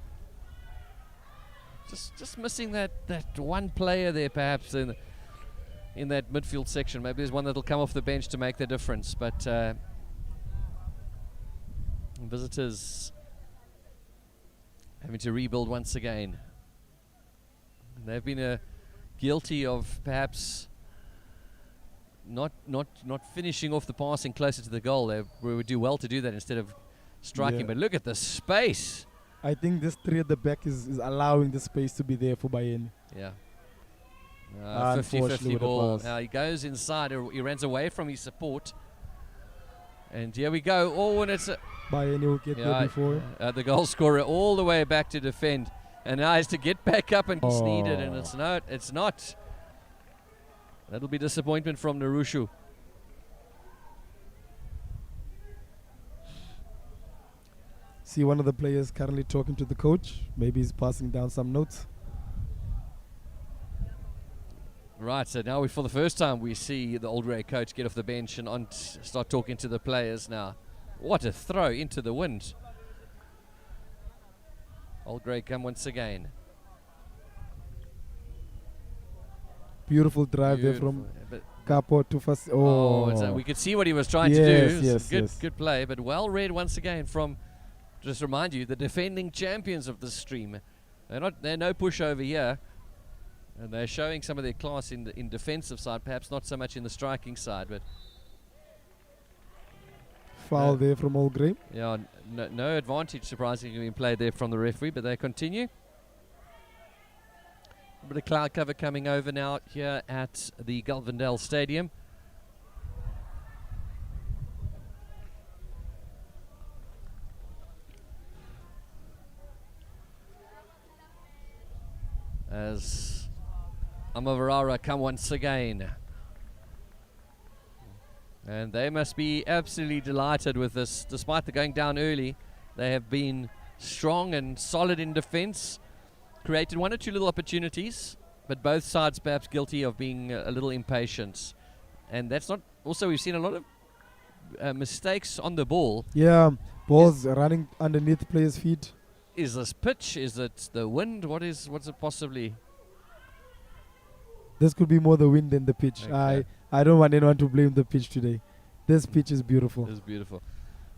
Just missing that one player there, perhaps in that midfield section. Maybe there's one that'll come off the bench to make the difference. But visitors having to rebuild once again. And they've been guilty of perhaps not finishing off the passing closer to the goal. They would do well to do that instead of striking. Yeah. But look at the space. I think this three at the back is allowing the space to be there for Bayern. Yeah. Unfortunately 50-50 with the ball. pass. Now he goes inside. He runs away from his support. And here we go. Oh, and it's Bayern will get there before. the goal scorer all the way back to defend. And now has to get back up, and he's needed. And it's not. That'll be disappointment from Narushu. See one of the players currently talking to the coach. Maybe he's passing down some notes. Right, so now for the first time we see the Old Grey coach get off the bench and start talking to the players now. What a throw into the wind. Old Grey come once again. Beautiful drive there from Capo to first. Oh, we could see what he was trying to do. Good play, but well read once again from, just remind you, the defending champions of this stream. They're no pushover here. And they're showing some of their class in defensive side, perhaps not so much in the striking side, but foul there from Old Grey. Yeah, no advantage surprisingly being played there from the referee, but they continue. A bit of cloud cover coming over now here at the Galvandale Stadium. As Amavarara come once again. And they must be absolutely delighted with this. Despite the going down early, they have been strong and solid in defence. Created one or two little opportunities, but both sides perhaps guilty of being a little impatient. And that's not... Also, we've seen a lot of mistakes on the ball. Yeah, balls running underneath players' feet. Is this pitch? Is it the wind? What's it possibly? This could be more the wind than the pitch. Okay. I don't want anyone to blame the pitch today. This pitch is beautiful. It's beautiful.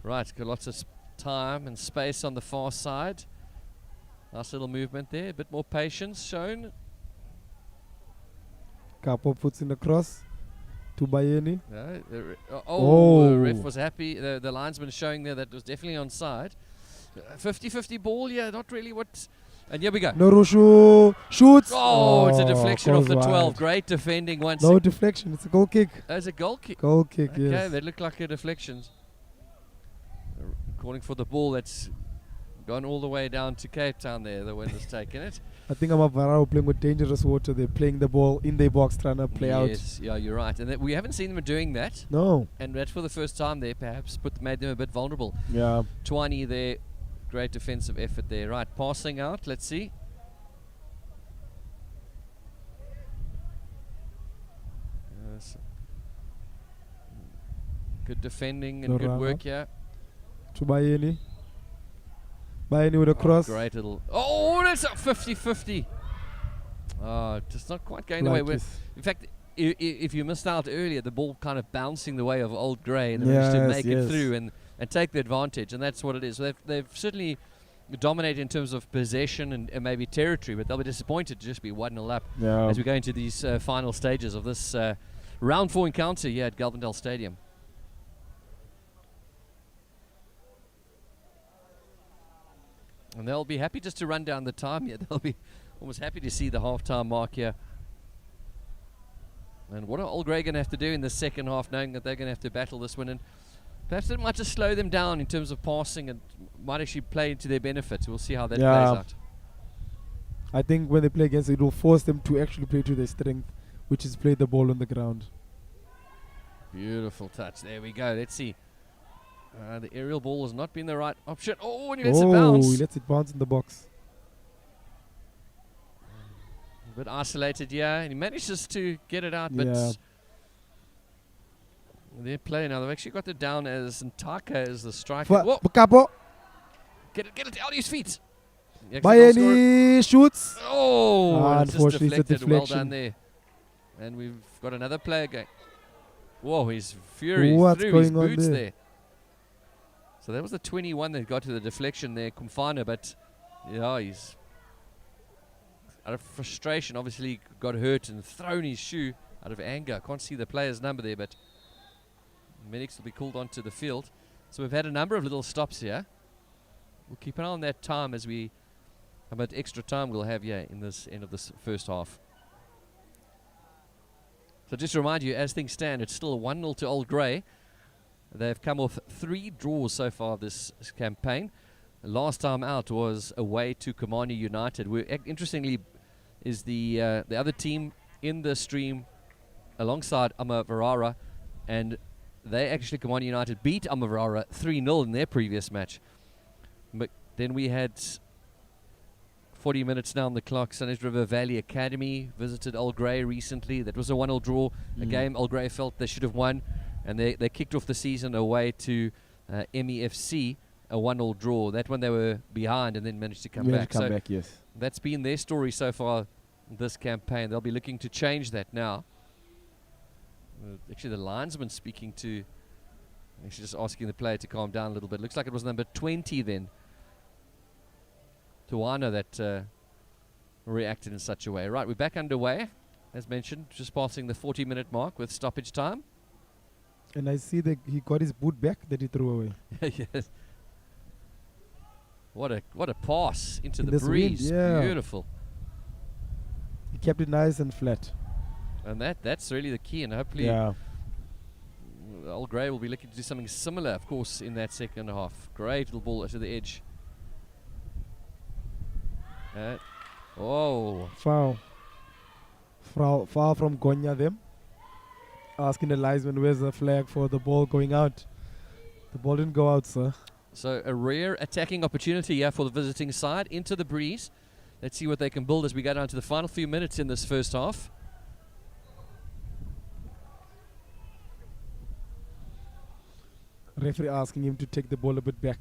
Right, got lots of time and space on the far side. Nice little movement there. A bit more patience shown. Capo puts in the cross to Bayeni. No, the Oh. ref was happy. The linesman showing there that was definitely onside. 50-50 ball, yeah, not really what... And here we go. Norushu shoots. Oh, it's a deflection off goes the 12. wide. Great defending once No again. deflection. It's a goal kick. As a goal kick. Goal kick, Okay, yes. that looked like a deflection. Calling for the ball that's gone all the way down to Cape Town there. The wind has taken it. I think Amavarara playing with dangerous water. They're playing the ball in their box, trying to play out. Yes, yeah, you're right. And we haven't seen them doing that. No. And that's for the first time there, perhaps made them a bit vulnerable. Yeah. Twani there, great defensive effort there. Right, passing out, let's see. Yes. Good defending and good Lorana. work here. To Bayeni. Bayeni with a cross. Great little... Oh, that's a 50-50. Oh, just not quite going the way. In fact, if you missed out earlier, the ball kind of bouncing the way of Old Grey and they managed to make it through and take the advantage, and that's what it is. They've certainly dominated in terms of possession and maybe territory, but they'll be disappointed to just be 1-0 up as we go into these final stages of this round 4 encounter here at Galvandale Stadium. And they'll be happy just to run down the time here. They'll be almost happy to see the half-time mark here. And what are Old Grey going to have to do in the second half, knowing that they're going to have to battle this one? And perhaps it might just slow them down in terms of passing and might actually play into their benefit. We'll see how that plays out. I think when they play against it will force them to actually play to their strength, which is play the ball on the ground. Beautiful touch. There we go. Let's see. The aerial ball has not been the right option. Oh, and he lets it bounce. He lets it bounce in the box. A bit isolated, yeah. And he manages to get it out, but they're playing now. They've actually got it down as Ntaka as the striker. Whoa. Capo. Get it out of his feet. Bayeni shoots. Oh, it's just unfortunately, it's a deflected. Well done deflection. there. And we've got another player going. Whoa, he's furious. What's Threw his going on boots there? there. So that was the 21 that got to the deflection there, Kumfana, but yeah, he's out of frustration, obviously got hurt and thrown his shoe out of anger. Can't see the player's number there, but medics will be called onto the field. So we've had a number of little stops here. We'll keep an eye on that time as how much extra time we'll have here in this end of this first half. So just to remind you, as things stand, it's still 1-0 to Old Grey. They've come off 3 draws so far this campaign. The last time out was away to Kamani United. Interestingly, is the other team in the stream alongside Amavarara, and they actually, Kamani United, beat Amavarara 3-0 in their previous match. But then we had 40 minutes now on the clock. Sundays River Valley Academy visited Old Grey recently. That was a 1-0 draw, a game Old Grey felt they should have won. And they kicked off the season away to MEFC, a 1-0 draw. That one they were behind and then managed to come back. Yes. That's been their story so far this campaign. They'll be looking to change that now. Actually, the linesman speaking to, actually just asking the player to calm down a little bit. Looks like it was number 20 then, Tuano, that reacted in such a way. Right, we're back underway. As mentioned, just passing the 40-minute mark with stoppage time. And I see that he got his boot back that he threw away. Yes. What a pass into In the this breeze. wind, yeah. Beautiful. He kept it nice and flat. And that's really the key, and hopefully Old Grey will be looking to do something similar, of course, in that second half. Great little ball to the edge. Foul from Gonya them. asking the linesman where's the flag for the ball going out. The ball didn't go out, sir. So a rare attacking opportunity here for the visiting side into the breeze. Let's see what they can build as we go down to the final few minutes in this first half. Referee asking him to take the ball a bit back.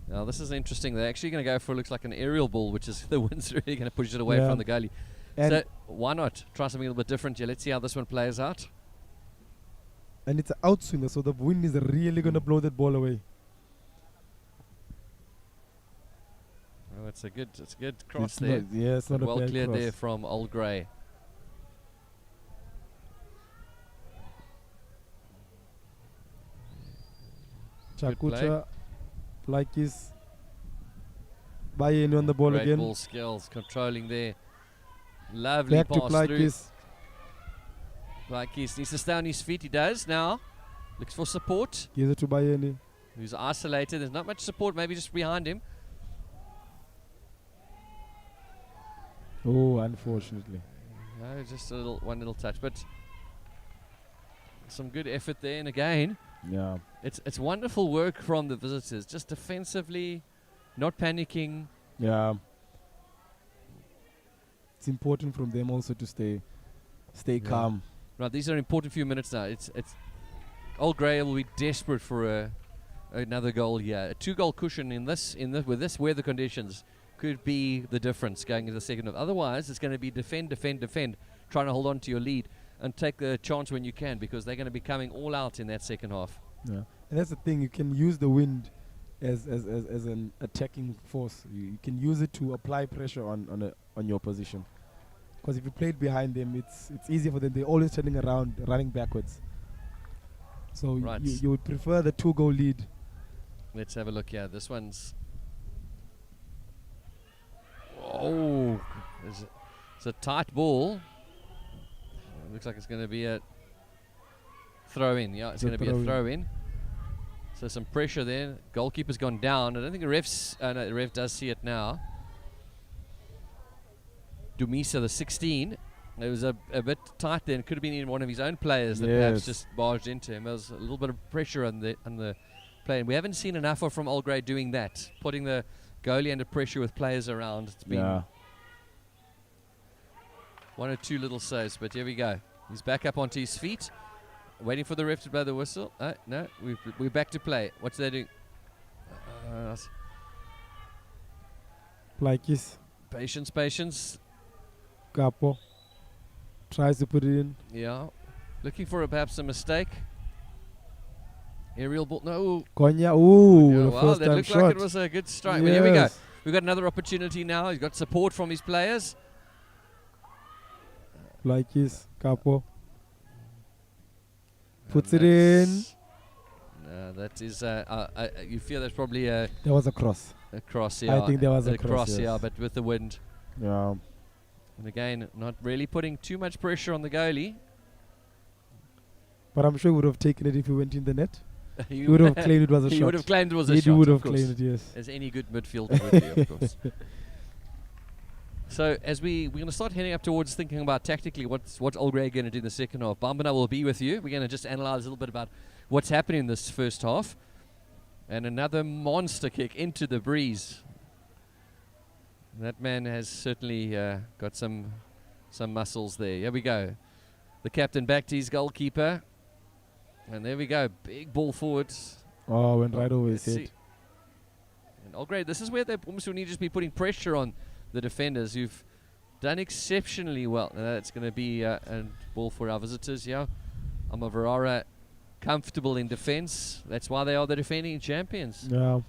Now this is interesting. They're actually going to go for, looks like an aerial ball, which is the wind's really going to push it away from the goalie. And so why not try something a little bit different here? Let's see how this one plays out. And it's an outswinger, so the wind is really going to blow that ball away. Oh, it's a good cross there. Yes, not well a bad cleared cross. there from Old Grey. Chakucha, Laikis, Bayeni on the ball Great again. Ball skills, controlling there. Lovely Back to pass through. Laikis. Laikis needs to stay on his feet. He does now. Looks for support. Gives it to Bayeni. Who's isolated. There's not much support, maybe just behind him. Oh, unfortunately. No, just one little touch, but some good effort there. And again, Yeah. it's wonderful work from the visitors, just defensively, not panicking. Yeah. It's important from them also to stay calm. Right, these are important few minutes now. It's Old Grey will be desperate for another goal here. A 2-goal cushion with this weather conditions could be the difference going into the second half. Otherwise, it's going to be defend, trying to hold on to your lead and take the chance when you can, because they're going to be coming all out in that second half. Yeah. And that's the thing, you can use the wind as an attacking force. You can use it to apply pressure on your position. Because if you play it behind them, it's easier for them. They're always turning around, running backwards. So you would prefer the 2-goal lead. Let's have a look here. This one's... Oh, it's a tight ball. It looks like it's going to be a throw-in. Yeah, it's going to be a throw-in. So some pressure there. Goalkeeper's gone down. I don't think the ref's... no, the ref does see it now. Dumisa, the 16. It was a bit tight there. It could have been one of his own players that perhaps just barged into him. There was a little bit of pressure on the play. And we haven't seen enough from Old Grey doing that, putting the goalie under pressure with players around. It's been one or two little saves, but here we go. He's back up onto his feet, waiting for the ref to blow the whistle. No, we're back to play. What's they doing? Laikis. Patience. Capo tries to put it in. Yeah, looking for perhaps a mistake. Aerial ball. No. Konya. Ooh, Yeah, the wow, first that time looked shot. like it was a good strike. Well, here we go. Yes. We've got another opportunity now. He's got support from his players. Laikis, Capo. Puts it in. No, that is. You feel that's probably There was a cross. a cross. Yeah, I think there was a cross, Yeah, yes. but with the wind. Yeah. And again, not really putting too much pressure on the goalie. But I'm sure he would have taken it if he went in the net. He He would have claimed it was a He shot. would have claimed it was a shot. He would of have course. claimed it, yes. As any good midfielder would do, of course. So as we're going to start heading up towards thinking about tactically what's Old Grey going to do in the second half. Bambana will be with you. We're going to just analyse a little bit about what's happening in this first half. And another monster kick into the breeze. That man has certainly got some muscles there. Here we go. The captain back to his goalkeeper. And there we go. Big ball forward. Oh, went right over his Let's head. see. And Old Grey, this is where they almost need to just be putting pressure on the defenders who've done exceptionally well. Now it's going to be a ball for our visitors here. Amavarara comfortable in defence. That's why they are the defending champions. Yeah.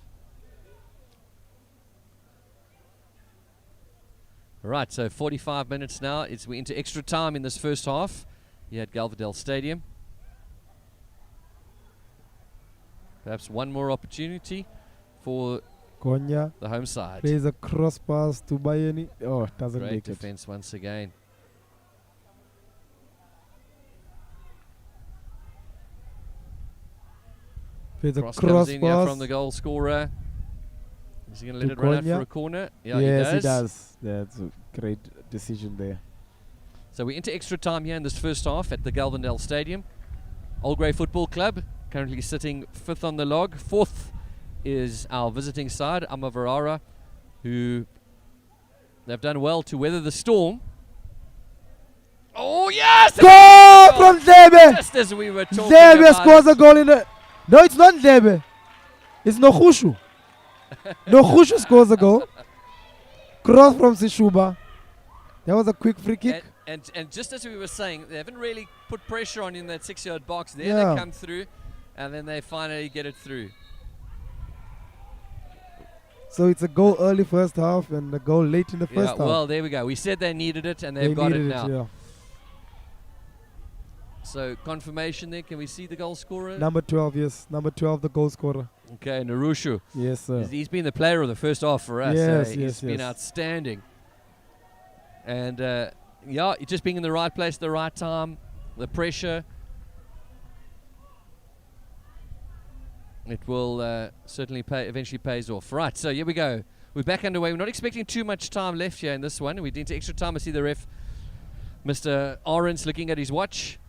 Right, so 45 minutes now. We're into extra time in this first half here at Galvandale Stadium. Perhaps one more opportunity for Konya the home side. plays a cross pass to Bayeni. Oh, doesn't Great make it. defence once again. Plays a Cross cross comes in here pass. from the goal scorer. Is he going to let To it run out Konya. for a corner? Yeah, Yes, he does. That's a great decision there. So we're into extra time here in this first half at the Galvandale Stadium. Old Grey Football Club currently sitting 5th on the log. 4th is our visiting side, Amavarara, who they've done well to weather the storm. Oh yes! Goal from Zebe! Just as we were talking Zebe about scores it. a goal in the... No, it's not Zebe. It's Nokhushu. Nokhushu scores a goal. Cross from Sishuba. That was a quick free kick. And just as we were saying, they haven't really put pressure on in that 6-yard box. There Yeah. they come through, and then they finally get it through. So it's a goal early first half and a goal late in the first half. Well, there we go. We said they needed it, and they've They got it needed now. yeah. So confirmation there. Can we see the goal scorer? Number 12, yes. Number 12, the goal scorer. Okay, Narushu. Yes, sir. He's been the player of the first half for us. Yes, He's been outstanding. And yeah, just being in the right place at the right time, the pressure. It will certainly eventually pays off. Right, so here we go. We're back underway. We're not expecting too much time left here in this one. We're into extra time. I see the ref, Mr. Arends, looking at his watch.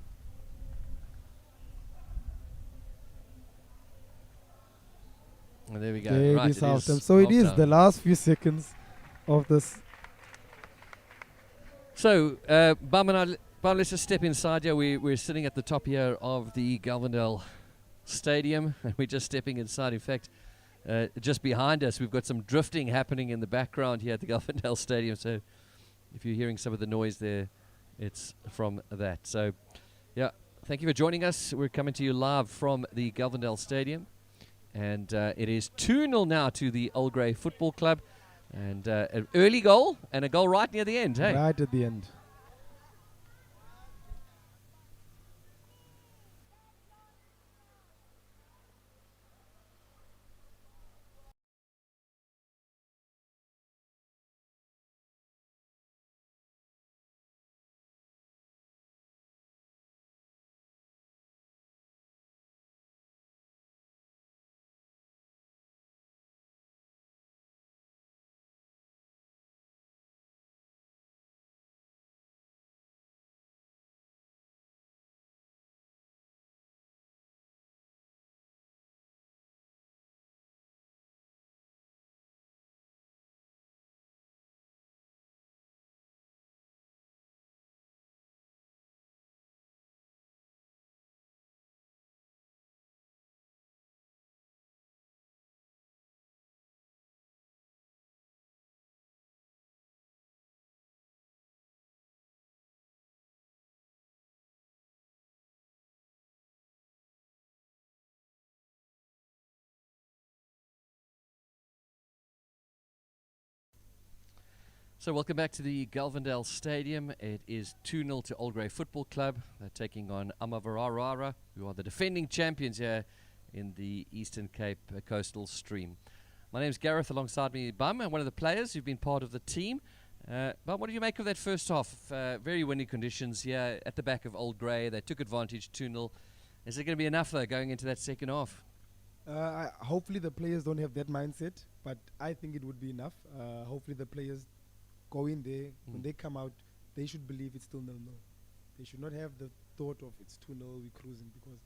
And there we go. Okay, Right, it is it half time. is So it is half the time. last few seconds of this. So, Bam, let's just step inside here. We're sitting at the top here of the Galvandale Stadium, and we're just stepping inside. In fact, just behind us, we've got some drifting happening in the background here at the Galvandale Stadium. So, if you're hearing some of the noise there, it's from that. So, yeah, thank you for joining us. We're coming to you live from the Galvandale Stadium, and it is 2-0 now to the Old Grey Football Club. And an early goal and a goal right near the end, hey? Right at the end. So welcome back to the Galvandale Stadium. It is 2-0 to Old Grey Football Club. They're taking on Amavarara, who are the defending champions here in the Eastern Cape Coastal Stream. My name's Gareth, alongside me Bum, and one of the players who've been part of the team. Bum, what do you make of that first half? Very windy conditions here at the back of Old Grey. They took advantage, 2-0. Is it going to be enough, though, going into that second half? Hopefully the players don't have that mindset, but I think it would be enough. Hopefully the players go in there, when they come out, they should believe it's still 0-0. They should not have the thought of it's 2-0, we're cruising, because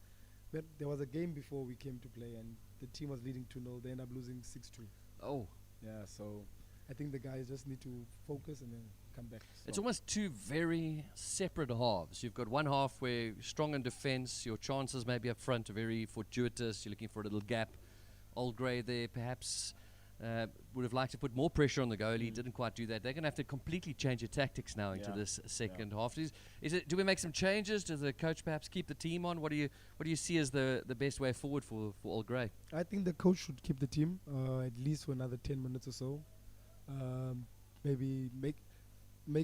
there was a game before we came to play and the team was leading 2-0, they end up losing 6-2. Oh. Yeah, so I think the guys just need to focus and then come back. It's almost two very separate halves. You've got one half where you're strong in defence, your chances maybe up front are very fortuitous, you're looking for a little gap. Old Grey there perhaps would have liked to put more pressure on the goalie, didn't quite do that. They're going to have to completely change their tactics now into this second half. Is it? Do we make some changes? Does the coach perhaps keep the team on? What do you see as the best way forward for Old Grey? I think the coach should keep the team at least for another 10 minutes or so. Maybe make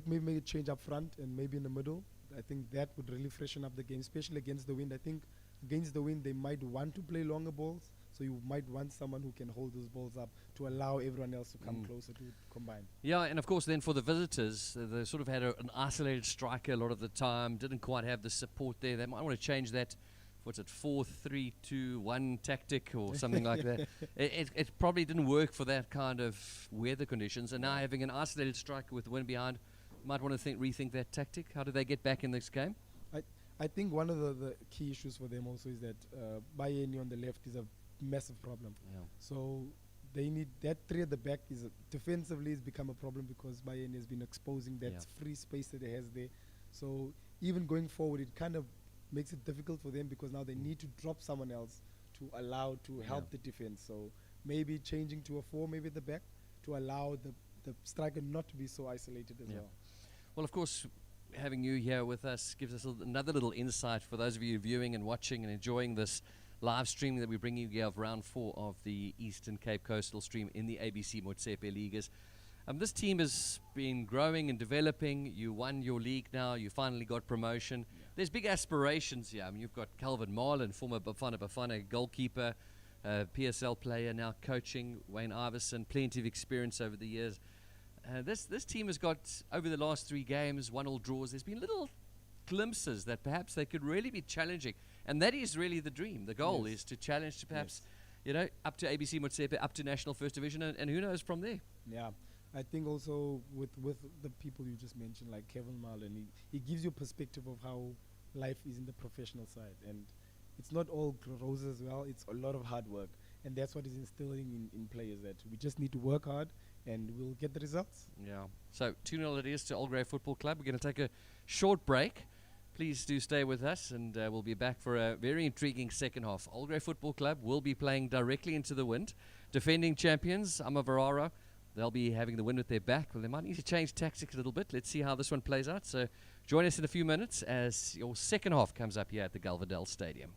a change up front and maybe in the middle. I think that would really freshen up the game, especially against the wind. I think against the wind they might want to play longer balls, so you might want someone who can hold those balls up to allow everyone else to come closer to combine. Yeah, and of course then for the visitors, they sort of had an isolated striker a lot of the time, didn't quite have the support there. They might want to change that. What's it, 4-3-2-1 tactic or something like that. It probably didn't work for that kind of weather conditions, and now having an isolated striker with the wind behind might want to rethink that tactic. How do they get back in this game? I think one of the key issues for them also is that Bayeni on the left is a massive problem. Yeah. So they need that three at the back is defensively has become a problem because Bayern has been exposing that free space that he has there. So even going forward, it kind of makes it difficult for them because now they need to drop someone else to allow to help the defense. So maybe changing to a 4 maybe at the back to allow the striker not to be so isolated as well. Well, of course, having you here with us gives us another little insight for those of you viewing and watching and enjoying this live streaming that we bring you here of round 4 of the Eastern Cape Coastal Stream in the ABC Motsepe League. This team has been growing and developing. You won your league now. You finally got promotion. There's big aspirations here. I mean, you've got Calvin Marlin, former Bafana goalkeeper, PSL player, now coaching, Wayne Iverson, plenty of experience over the years. This team has got, over the last 3 games, 1-1 draws. There's been little glimpses that perhaps they could really be challenging. And that is really the dream. The goal is to challenge to perhaps, you know, up to ABC Motsepe, up to National First Division, and who knows from there. Yeah. I think also with the people you just mentioned, like Kevin Marlin, he gives you a perspective of how life is in the professional side. And it's not all roses as well. It's a lot of hard work. And that's what is instilling in players, that we just need to work hard and we'll get the results. Yeah. So 2-0 it is to Old Grey Football Club. We're going to take a short break. Please do stay with us, and we'll be back for a very intriguing second half. Old Grey Football Club will be playing directly into the wind. Defending champions, Amavarara, they'll be having the wind at their back. Well, they might need to change tactics a little bit. Let's see how this one plays out. So join us in a few minutes as your second half comes up here at the Galvandale Stadium.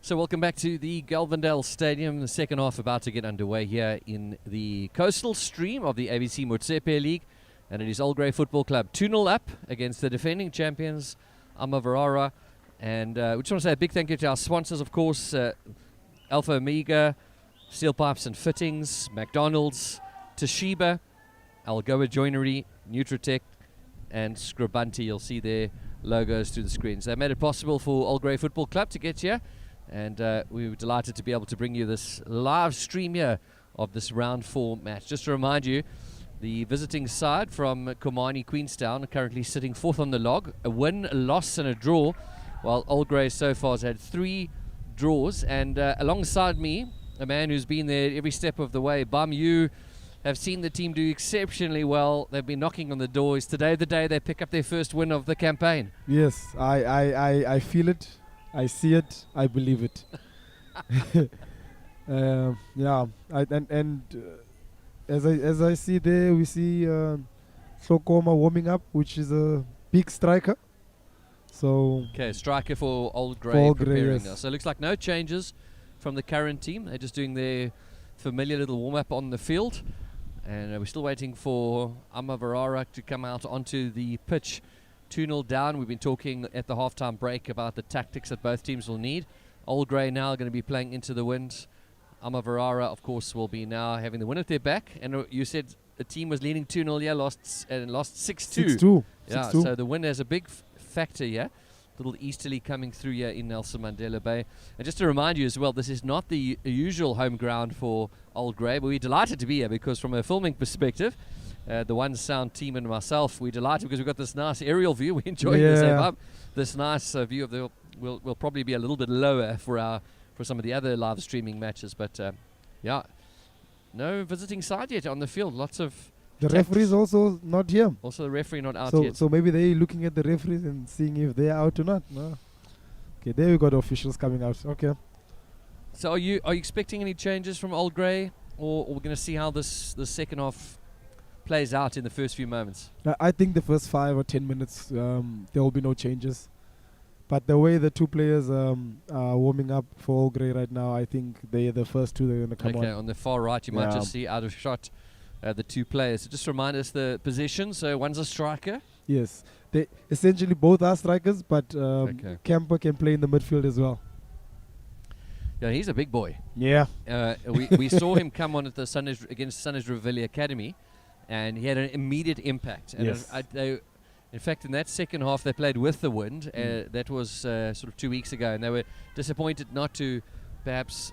So welcome back to the Galvandale Stadium. The second half about to get underway here in the coastal stream of the ABC Motsepe League. And it is Old Grey Football Club 2-0 up against the defending champions, Amavarara. And we just want to say a big thank you to our sponsors, of course, Alpha Omega, Steel Pipes and Fittings, McDonald's, Toshiba, Algoa Joinery, Nutritech, and Scribanti. You'll see their logos through the screens. They made it possible for Old Grey Football Club to get here. And we were delighted to be able to bring you this live stream here of this round 4 match. Just to remind you, the visiting side from Komani Queenstown are currently sitting 4th on the log. A win, a loss and a draw, while Old Grey so far has had 3 draws. And alongside me, a man who's been there every step of the way, Bum, you have seen the team do exceptionally well. They've been knocking on the doors. Today the day they pick up their first win of the campaign. Yes, I feel it. I see it, I believe it. Yeah, as I see there, we see Sokoma warming up, which is a big striker. So okay, striker for Old Grey, preparing yes. Now. So it looks like no changes from the current team. They're just doing their familiar little warm-up on the field. And we're still waiting for Amavarara to come out onto the pitch. 2-0 down. We've been talking at the halftime break about the tactics that both teams will need. Old Grey now going to be playing into the wind. Amavarara, of course, will be now having the win at their back. And you said the team was leading 2-0, yeah, lost 6-2. 6-2. Yeah, 6-2. so the win has a big factor here. Little easterly coming through here in Nelson Mandela Bay. And just to remind you as well, this is not the usual home ground for Old Grey, but we're delighted to be here because from a filming perspective, the OneSound team and myself, we're delighted because we've got this nice aerial view. We're enjoying this nice view of the. Will probably be a little bit lower for some of the other live streaming matches, but yeah, no visiting side yet on the field. Lots of the referee's also not here. Also, the referee not out yet. So maybe they're looking at the referees and seeing if they're out or not. No. Okay, there we got officials coming out. Okay. So are you expecting any changes from Old Grey, or we're going to see how the second half plays out in the first few moments? I think the first 5 or 10 minutes there will be no changes, but the way the two players are warming up for Old Grey right now, I think they're the first two they're going to come on. Okay, on the far right you might just see out of shot the two players. So just remind us the position. So one's a striker. Yes, they essentially both are strikers, but Kemper can play in the midfield as well. Yeah, he's a big boy. Yeah. We saw him come on at the against Sunnis Rivelli Academy, and he had an immediate impact. And yes. In fact, in that second half, they played with the wind. That was sort of 2 weeks ago, and they were disappointed not to perhaps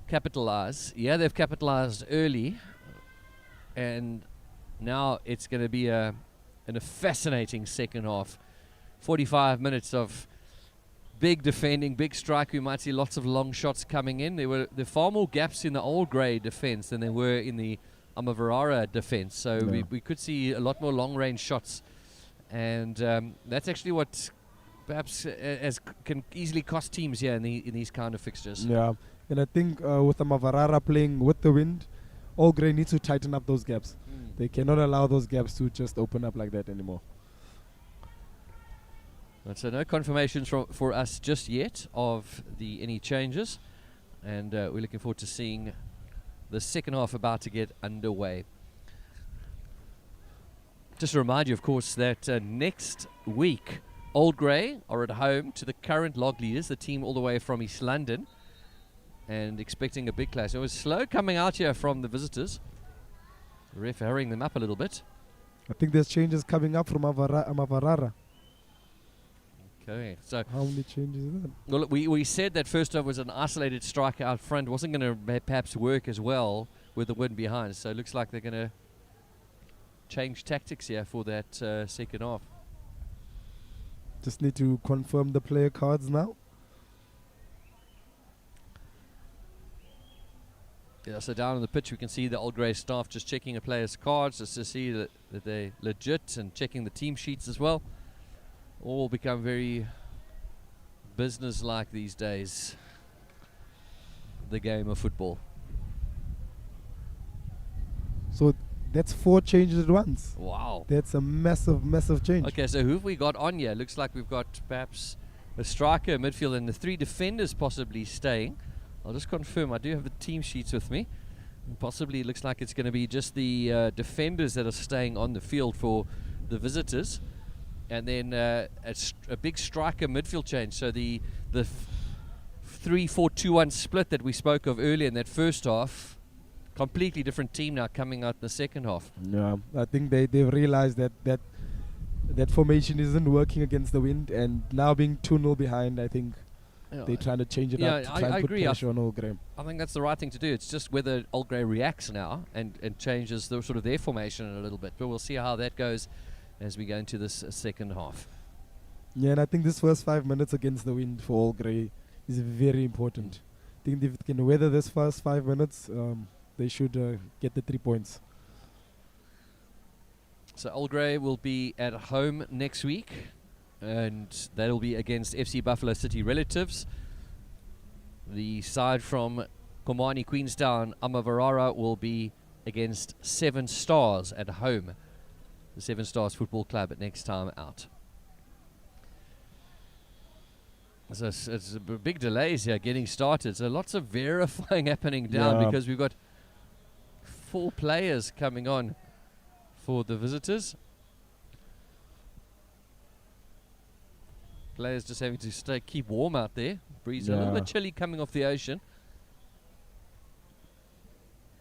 capitalize. Yeah, they've capitalized early, and now it's going to be a fascinating second half. 45 minutes of big defending, big strike. We might see lots of long shots coming in. There were far more gaps in the Old Grey defence than there were in the Amavarara defence. So we could see a lot more long-range shots. And that's actually what perhaps can easily cost teams here in these kind of fixtures. Yeah, and I think with Amavarara playing with the wind, Old Grey needs to tighten up those gaps. They cannot allow those gaps to just open up like that anymore. So no confirmations for us just yet of any changes, and we're looking forward to seeing the second half about to get underway. Just to remind you, of course, that next week Old Grey are at home to the current log leaders, the team all the way from East London, and expecting a big clash. It was slow coming out here from the visitors. The ref hurrying them up a little bit. I think there's changes coming up from Amavarara. Okay, so how many changes is that? Well, look, we said that first over was an isolated striker out front. Wasn't going to perhaps work as well with the wind behind. So it looks like they're going to change tactics here for that second half. Just need to confirm the player cards now. Yeah, so down on the pitch we can see the Old Grey staff just checking a player's cards just to see that they're legit, and checking the team sheets as well. All become very business-like these days, the game of football. So that's 4 changes at once. Wow. That's a massive, massive change. Okay, so who have we got on here? Looks like we've got perhaps a striker, midfield, and the 3 defenders possibly staying. I'll just confirm. I do have the team sheets with me. Possibly it looks like it's going to be just the defenders that are staying on the field for the visitors. And then a big striker midfield change. So the 3-4-2-1 split that we spoke of earlier in that first half, completely different team now coming out in the second half. Yeah, I think they've realized that formation isn't working against the wind, and now being 2-0 behind, I think they're trying to change it up to try and put pressure on Old Grey. I think that's the right thing to do. It's just whether Old Grey reacts now and changes the sort of their formation a little bit. But we'll see how that goes as we go into this second half. Yeah, and I think this first 5 minutes against the wind for Old Grey is very important. I think if they can weather this first 5 minutes, they should get the 3 points. So Old Grey will be at home next week, and that'll be against FC Buffalo City relatives. The side from Komani Queenstown, Amavarara, will be against 7 Stars at home. The 7 Stars Football Club at next time out. So it's big delays here getting started. So lots of verifying happening down because we've got 4 players coming on for the visitors. Players just having to keep warm out there. Breeze a little bit chilly coming off the ocean.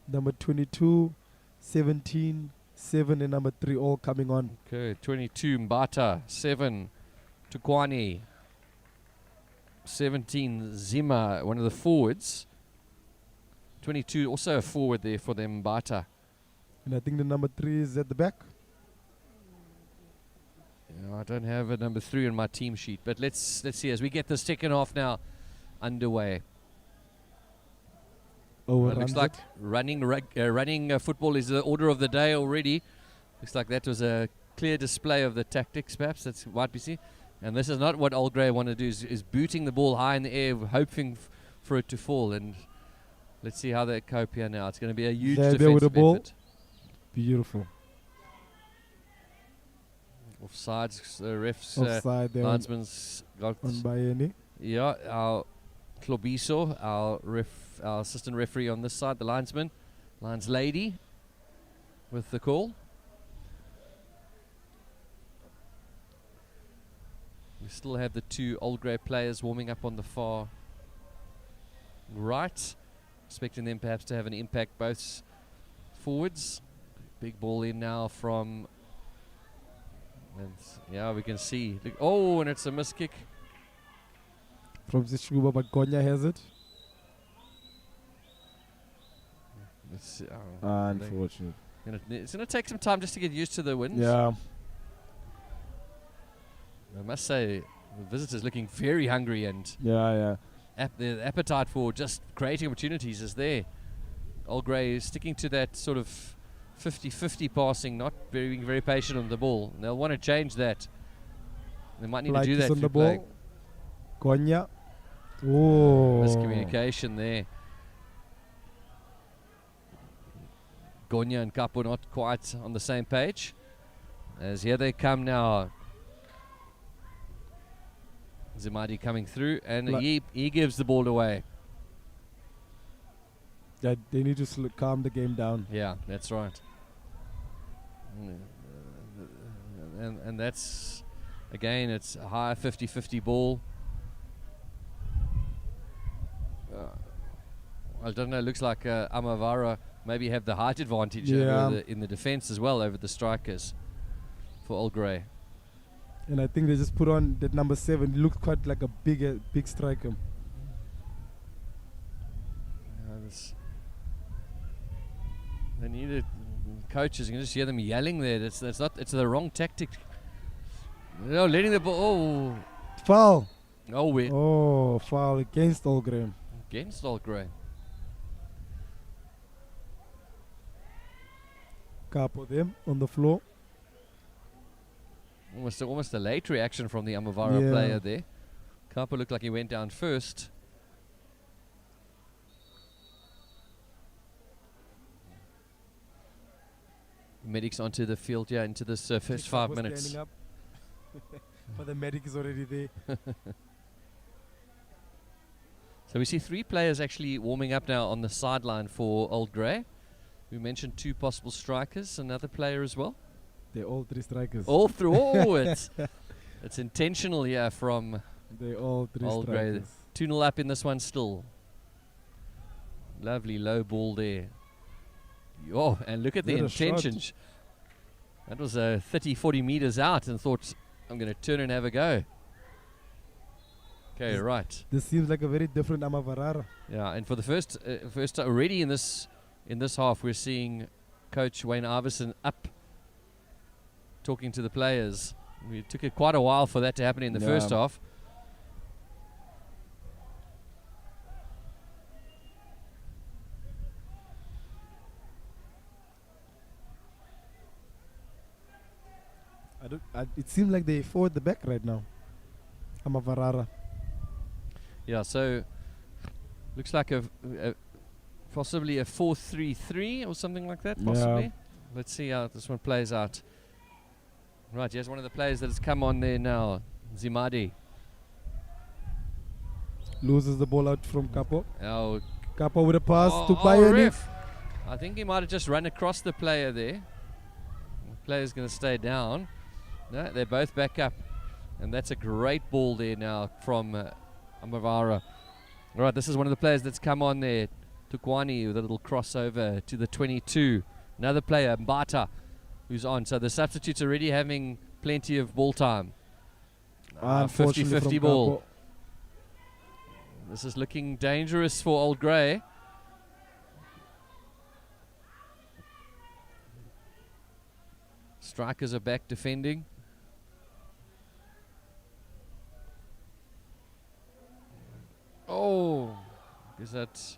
Number 22, 17, 7 and number 3 all coming on. Okay, 22 Mbata, 7 Tukwani, 17 Zima, one of the forwards. 22 also a forward there for them, Mbata. And I think the number 3 is at the back. Yeah, I don't have a number 3 on my team sheet, but let's see as we get the second half now underway. Oh, it looks like running football is the order of the day already. Looks like that was a clear display of the tactics, perhaps. That's what we see. And this is not what Old Grey want to do, is booting the ball high in the air, hoping for it to fall. And let's see how they cope here now. It's going to be a huge defensive effort. Beautiful. Offsides, the refs, offside there. linesman's got on Bayeni. Yeah, our Klobiso, our assistant referee on this side, the linesman, lines lady with the call. We still have the 2 Old Grey players warming up on the far right, expecting them perhaps to have an impact, both forwards. Big ball in now from, and yeah, we can see. Oh, and it's a miss kick from Zishuba, but Gonya has it. Unfortunate. It's going to take some time just to get used to the winds. Yeah. I must say, the visitors looking very hungry, and the appetite for just creating opportunities is there. Old Grey is sticking to that sort of 50-50 passing, not being very patient on the ball. And they'll want to change that. They might need to do that on through the play. ball. Gonya. Oh. Miscommunication there. Gonya and Kapo not quite on the same page. As here they come now. Zimadi coming through, and he gives the ball away. Yeah, they need to calm the game down. Yeah, that's right. And that's, again, it's a high 50-50 ball. I don't know, it looks like Amavarara maybe have the height advantage in the defense as well over the strikers for Old Grey. And I think they just put on that number 7. He looked quite like a big striker. They needed coaches. You can just hear them yelling there. It's the wrong tactic. No, letting the ball. Oh, foul. Oh, foul against Old Grey. Against Old Grey. Capo them on the floor. Almost a late reaction from the Amavarara player there. Capo looked like he went down first. Medics onto the field into this first 5 minutes. But the medic is already there. So we see 3 players actually warming up now on the sideline for Old Grey. We mentioned 2 possible strikers, another player as well. They're all 3 strikers. All through. Oh, it's intentional here from They're all 3 Old Grey. strikers. 2-0 up in this one still. Lovely low ball there. Oh, and look at the What a shot. intentions. That was 30, 40 meters out, and thought, I'm going to turn and have a go. Okay, right. This seems like a very different Amavarara. Yeah, and for the first already in this half, we're seeing Coach Wayne Iverson up talking to the players. It took it quite a while for that to happen in the first half. It seems like they forward the back right now. Amavarara. Yeah, so looks like possibly a 4-3-3 or something like that, possibly. Yeah. Let's see how this one plays out. Right, here's one of the players that has come on there now, Zimadi. Loses the ball out from Capo. Oh, Capo with a pass to oh, Bayani. ref. I think he might have just run across the player there. The player's going to stay down. No, they're both back up. And that's a great ball there now from Amavarara. All right, this is one of the players that's come on there. Tukwani with a little crossover to the 22. Another player, Mbata, who's on. So the substitutes already having plenty of ball time. 50-50 ball. Capo. This is looking dangerous for Old Grey. Strikers are back defending. Oh, is that...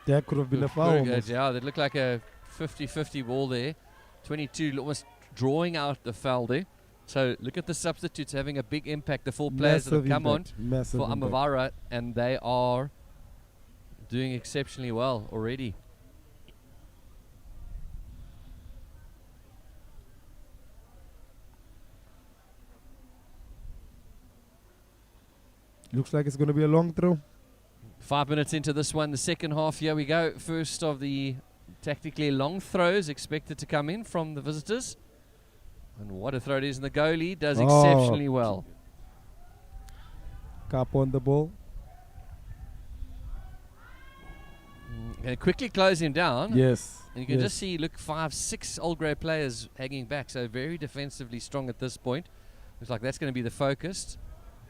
That could have been a foul. Very good, Almost. yeah, that looked like a 50-50 ball there. 22 almost drawing out the foul there. So look at the substitutes having a big impact. The 4 players that have come on for Amavarara, and they are doing exceptionally well already. Looks like it's going to be a long throw. 5 minutes into this one, the second half. Here we go. First of the tactically long throws expected to come in from the visitors. And what a throw it is. And the goalie does exceptionally well. Capo on the ball. And quickly close him down. Yes. And you can just see, look, 5, 6 Old Grey players hanging back. So very defensively strong at this point. Looks like that's going to be the focus.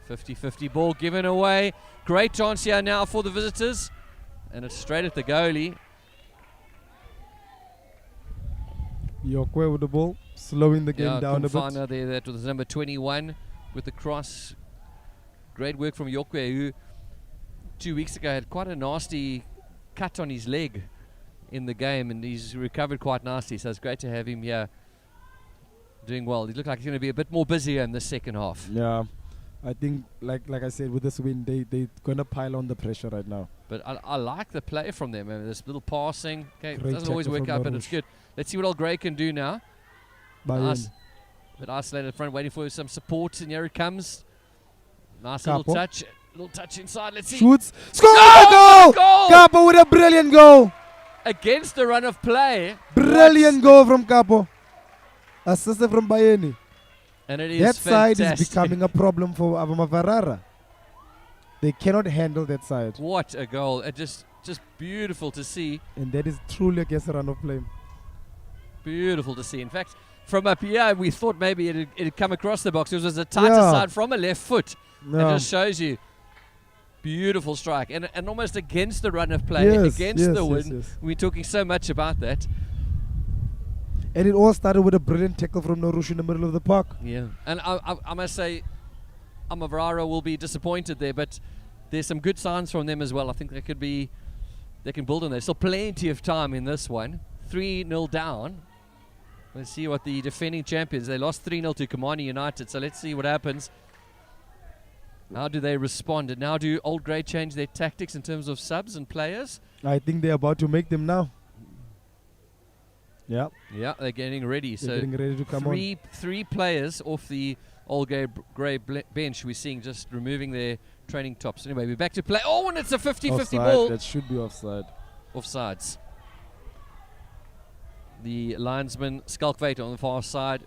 50-50 ball given away. Great chance here now for the visitors. And it's straight at the goalie. Yokwe with the ball, slowing the game down a bit. Kumfana there, that was number 21 with the cross. Great work from Yokwe, who 2 weeks ago had quite a nasty cut on his leg in the game, and he's recovered quite nicely. So it's great to have him here doing well. He looked like he's going to be a bit more busier in the second half. Yeah. I think, like I said, with this win, they're going to pile on the pressure right now. But I like the play from them. I mean, this little passing. Okay, it doesn't always tackle work from out, but it's good. Let's see what Old Grey can do now. Nice. But isolated front, waiting for some support, and here it comes. Nice little touch. Little touch inside. Let's see. Shoots. Score! Goal! Capo with a brilliant goal. Against the run of play. Brilliant goal from Capo. Assisted from Bayani. And it is that fantastic. side is becoming a problem for Amavarara. They cannot handle that side. What a goal. It just beautiful to see. And that is truly against the run of play. Beautiful to see. In fact, from up here, we thought maybe it'd come across the box. It was a tighter side from a left foot. It just shows you. Beautiful strike. And almost against the run of play, against the wind. Yes. We're talking so much about that. And it all started with a brilliant tackle from Norush in the middle of the park. Yeah. And I must say, Amavarara will be disappointed there, but there's some good signs from them as well. I think they can build on that. Still plenty of time in this one. 3-0 down. Let's see what the defending champions, they lost 3-0 to Kamani United, so let's see what happens. How do they respond? And how do Old Grey change their tactics in terms of subs and players? I think they're about to make them now. Yeah. Yeah, they're getting ready. They're getting ready to come on. Three players off the Old Grey bench we're seeing just removing their training tops. Anyway, we're back to play. Oh, and it's a 50-50 Offside. ball. That should be offside. Offsides. The linesman, Skalkvate on the far side.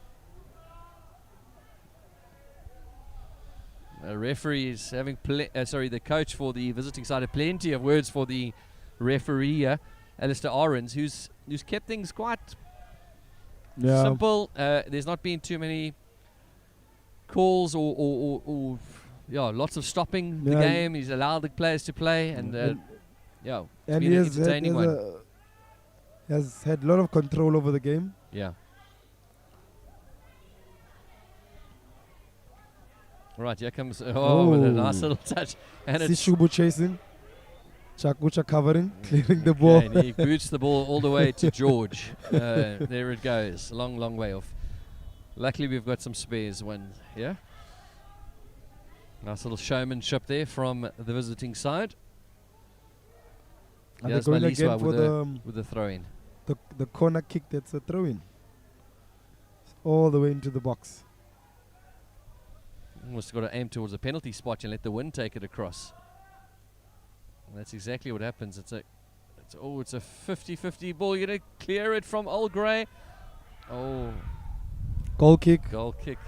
The referee is having the coach for the visiting side had plenty of words for the referee, Alistair Arons, who's kept things quite simple. There's not been too many calls or lots of stopping the game. He's allowed the players to play, and and he has had a lot of control over the game. Yeah. Right, here comes with a nice little touch, and it's Sishubu chasing, Chakucha covering, clearing the ball. and he boots the ball all the way to George. There it goes, long way off. Luckily, we've got some spares. Nice little showmanship there from the visiting side. And Here's they're going again Maliswa with the throw-in. The corner kick, that's a throw-in. All the way into the box. Almost got to aim towards the penalty spot and let the wind take it across. And that's exactly what happens. It's a 50-50 ball. You're going to clear it from Old Grey. Oh. Goal kick. Goal kick.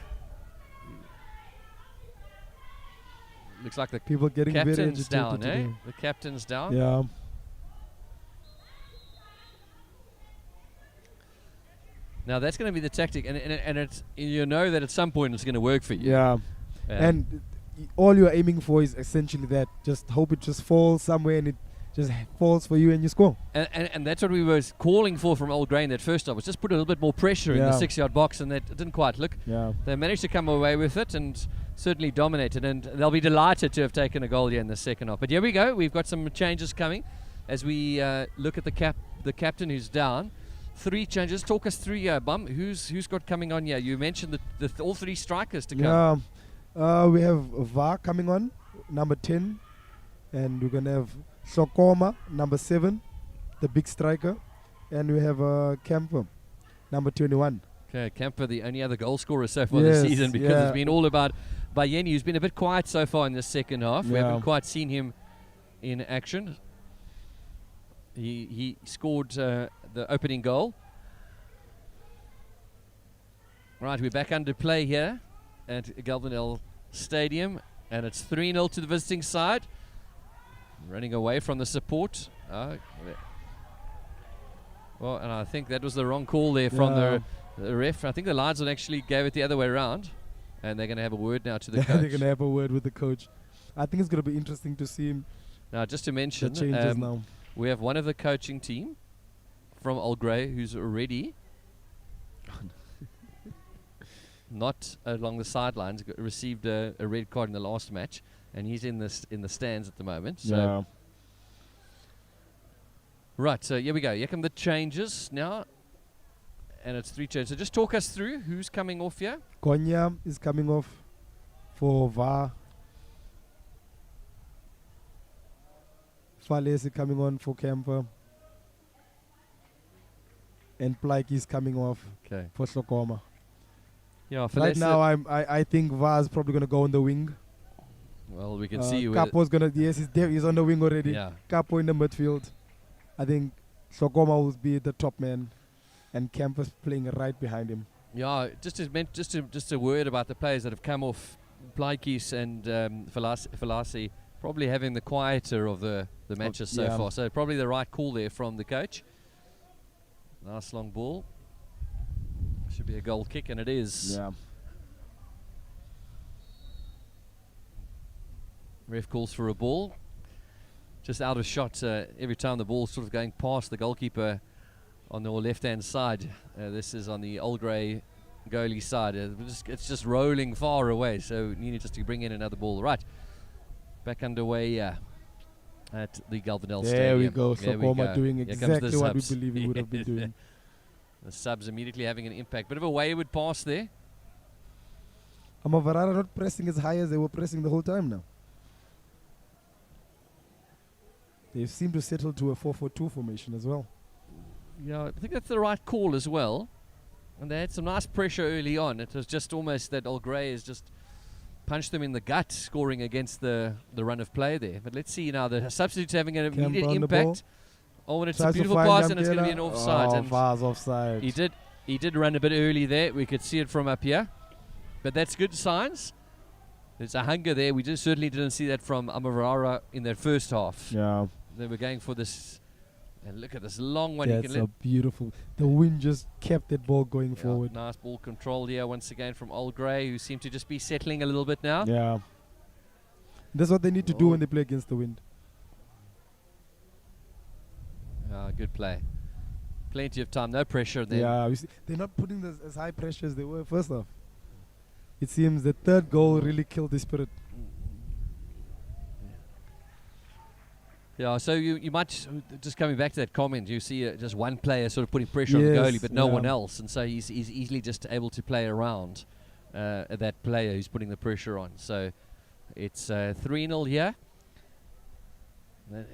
Looks like the People getting very captain's agitated down, today. The captain's down. Yeah. Now that's going to be the tactic, and it's, you know that at some point it's going to work for you. Yeah. And all you're aiming for is essentially that. Just hope it just falls somewhere and it just falls for you and you score. And that's what we were calling for from Old Grey in that first stop, was just put a little bit more pressure in the 6-yard box, and that didn't quite look. Yeah. They managed to come away with it and certainly dominated, and they'll be delighted to have taken a goal here in the second half. But here we go. We've got some changes coming as we look at the captain who's down. 3 changes. Talk us through here, Bum. Who's got coming on here? You mentioned all 3 strikers to come. Yeah. We have VAR coming on, number 10. And we're going to have Sokoma, number 7, the big striker. And we have Kemper, number 21. Okay, Kemper, the only other goal scorer so far this season, because it's been all about Bayeni, who's been a bit quiet so far in the second half. We haven't quite seen him in action. He scored the opening goal. Right, we're back under play here at Galvandale Stadium, and it's 3-0 to the visiting side. Running away from the support. Well, and I think that was the wrong call there from the ref. I think the linesman actually gave it the other way around, and they're going to have a word now to the coach. They're going to have a word with the coach. I think it's going to be interesting to see him. Now, just to mention, the changes now. We have one of the coaching team from Old Grey who's already not along the sidelines, received a red card in the last match, and he's in the stands at the moment. So right, so here we go. Here come the changes now, and it's 3 changes. So just talk us through who's coming off here. Konya is coming off for VAR. Falesi coming on for Kemper. And Plike is coming off for Sokoma. Yeah, right now I think VAR is probably going to go on the wing. Well, we can see Capo's going to, he's on the wing already. Yeah. Capo in the midfield. I think Sokoma will be the top man, and Kemper's playing right behind him. Yeah, just a word about the players that have come off. Plaikis and Falasi probably having the quieter of the matches so far. So probably the right call there from the coach. Nice long ball. Should be a goal kick, and it is. Yeah. Ref calls for a ball. Just out of shot every time the ball's sort of going past the goalkeeper on the left-hand side. This is on the Old Grey goalie side. It's just rolling far away, so you need just to bring in another ball. Right. Back underway at the Galvandale Stadium. There we go. Sokoma doing exactly what we believe he would have been doing. The subs immediately having an impact. Bit of a wayward pass there. Amavarara not pressing as high as they were pressing the whole time now. They seem to settle to a 4-4-2 formation as well. Yeah, I think that's the right call as well. And they had some nice pressure early on. It was just almost that Old Grey is just punched them in the gut scoring against the run of play there. But let's see now. The substitute's having an immediate impact. Oh, and it's a beautiful pass, and it's going to be an offside. Oh, Vaz offside. He did run a bit early there. We could see it from up here. But that's good signs. There's a hunger there. We certainly didn't see that from Amavarara in that first half. Yeah. They were going for this. And look at this long one. That's a beautiful. The wind just kept that ball going forward. Nice ball control here once again from Old Grey, who seem to just be settling a little bit now. Yeah. That's what they need to do when they play against the wind. Good play. Plenty of time. No pressure there. Yeah. They're not putting this as high pressure as they were first off. It seems the third goal really killed the spirit. Yeah, so you might, just coming back to that comment, you see just one player sort of putting pressure on the goalie, but no one else. And so he's easily just able to play around that player who's putting the pressure on. So it's 3-0 here.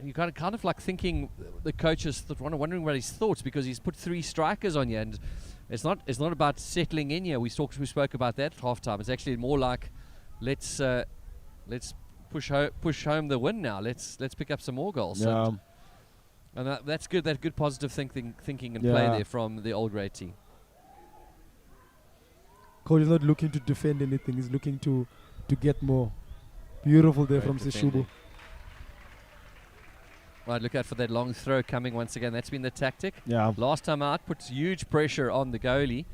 You kind of like thinking the coach is wondering about his thoughts, because he's put 3 strikers on you, and it's not about settling in here. We spoke about that at halftime. It's actually more like let's push home the win now. Let's pick up some more goals. Yeah. And that's good. That good positive thinking and play there from the Old Grey team. Coach is not looking to defend anything. He's looking to get more. Beautiful there from Sishubo. Right, look out for that long throw coming once again. That's been the tactic. Yeah. Last time out, puts huge pressure on the goalie.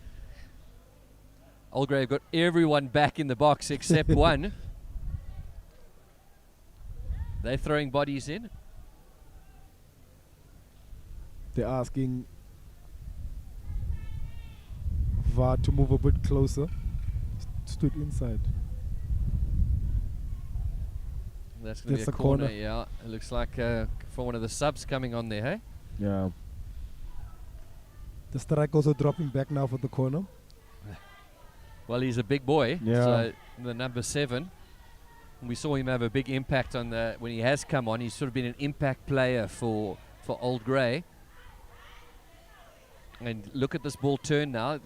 Old Grey have got everyone back in the box except one. They're throwing bodies in. They're asking VAR to move a bit closer. Stood inside. That's going to be a corner. Yeah, it looks like for one of the subs coming on there, hey? Yeah. The strike also dropping back now for the corner. Well, he's a big boy. Yeah. So the number 7. We saw him have a big impact on when he has come on. He's sort of been an impact player for Old Grey. And look at this ball turn now.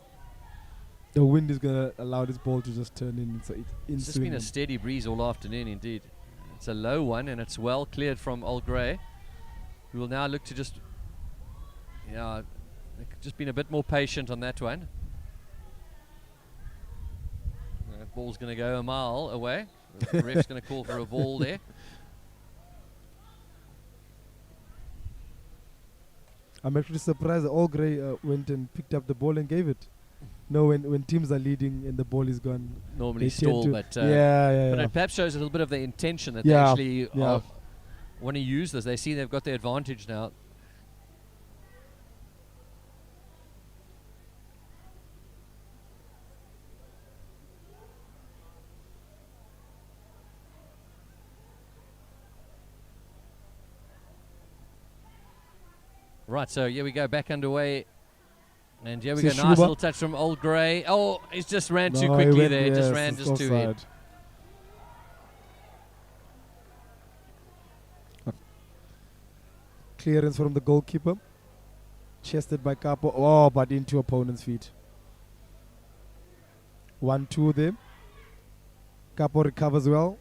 The wind is going to allow this ball to just turn in. So it's just been a steady breeze all afternoon, indeed. It's a low one, and it's well cleared from Old Grey. We will now look to just been a bit more patient on that one. That ball's going to go a mile away. The ref's going to call for a ball there. I'm actually surprised that Old Grey went and picked up the ball and gave it. No, when teams are leading and the ball is gone, normally stall, but but it perhaps shows a little bit of the intention that they actually want to use this. They see they've got the advantage now. Right, so here we go, back underway. And here we go, nice little touch from Old Grey. Oh, he's just ran too quickly there. Just ran just too ahead. Clearance from the goalkeeper. Chested by Capo. Oh, but into opponent's feet. 1-2 there. Capo recovers well.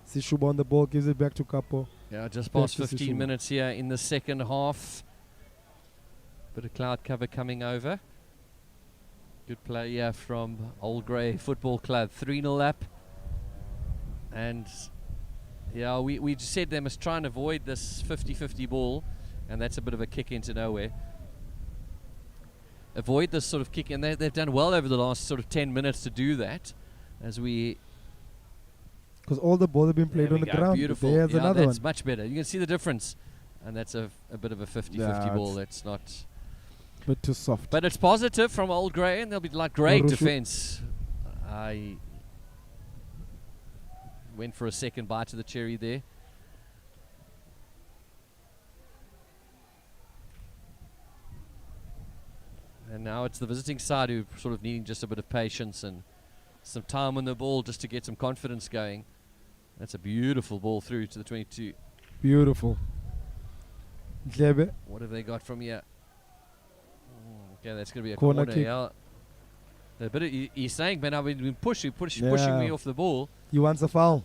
Sishubo on the ball, gives it back to Capo. Yeah, just past 15 minutes here in the second half. Bit of cloud cover coming over. Good play here from Old Grey Football Club. 3-0 up. And yeah, we just said they must try and avoid this 50-50 ball. And that's a bit of a kick into nowhere. Avoid this sort of kick. And they've done well over the last sort of 10 minutes to do that. As we... Because all the balls have been played on the ground. Beautiful. There's another that's one. much better. You can see the difference. And that's a bit of a 50-50 ball. That's not... But too soft. But it's positive from Old Grey, and they'll be like great defense. I went for a second bite of the cherry there. And now it's the visiting side who sort of needing just a bit of patience and some time on the ball just to get some confidence going. That's a beautiful ball through to the 22. Beautiful. What have they got from here? Okay, that's going to be a corner. Kick. Yeah. But he's saying, man, I've been pushing me off the ball. He wants a foul.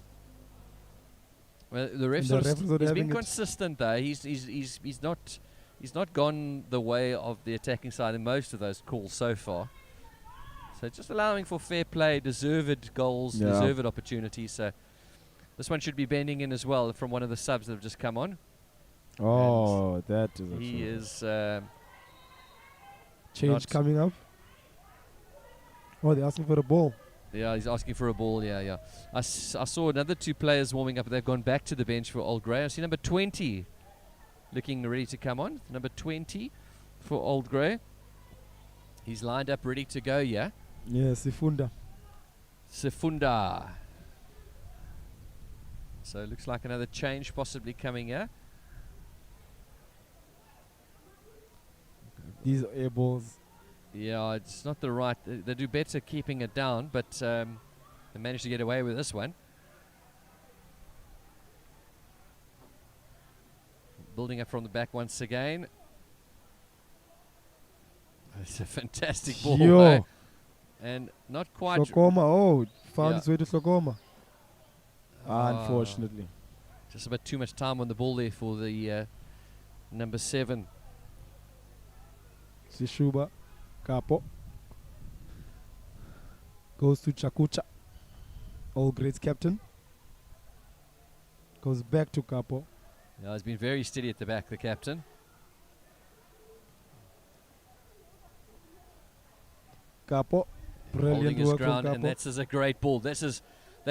Well, the ref And sort the of ref is not he's having been it. consistent though. He's not gone the way of the attacking side in most of those calls so far. So just allowing for fair play, deserved goals, Yeah. deserved opportunities. So this one should be bending in as well from one of the subs that have just come on. Oh, that is He is change not- coming up. Oh, they're asking for a ball. yeah, he's asking for a ball. Yeah. I saw another two players warming up. They've gone back to the bench for Old Grey. I see number 20 looking ready to come on. Number 20 for Old Grey. He's lined up ready to go. Yeah. Yes, Sifunda. Sifunda. So it looks like another change possibly coming here. These are air balls. Yeah, it's not the right. They do better keeping it down, but they managed to get away with this one. Building up from the back once again. It's a fantastic ball. Yo. Eh? And not quite. Sokoma. Oh, found Yeah. his way to Sokoma. Ah, Unfortunately. Just a bit too much time on the ball there for the number 7. Sishuba. Capo. Goes to Chakucha. All Grey's captain. Goes back to Capo. Yeah, he's been very steady at the back, the captain. Capo. Holding Brilliant his work from ground, and Capo. that's a great ball. That's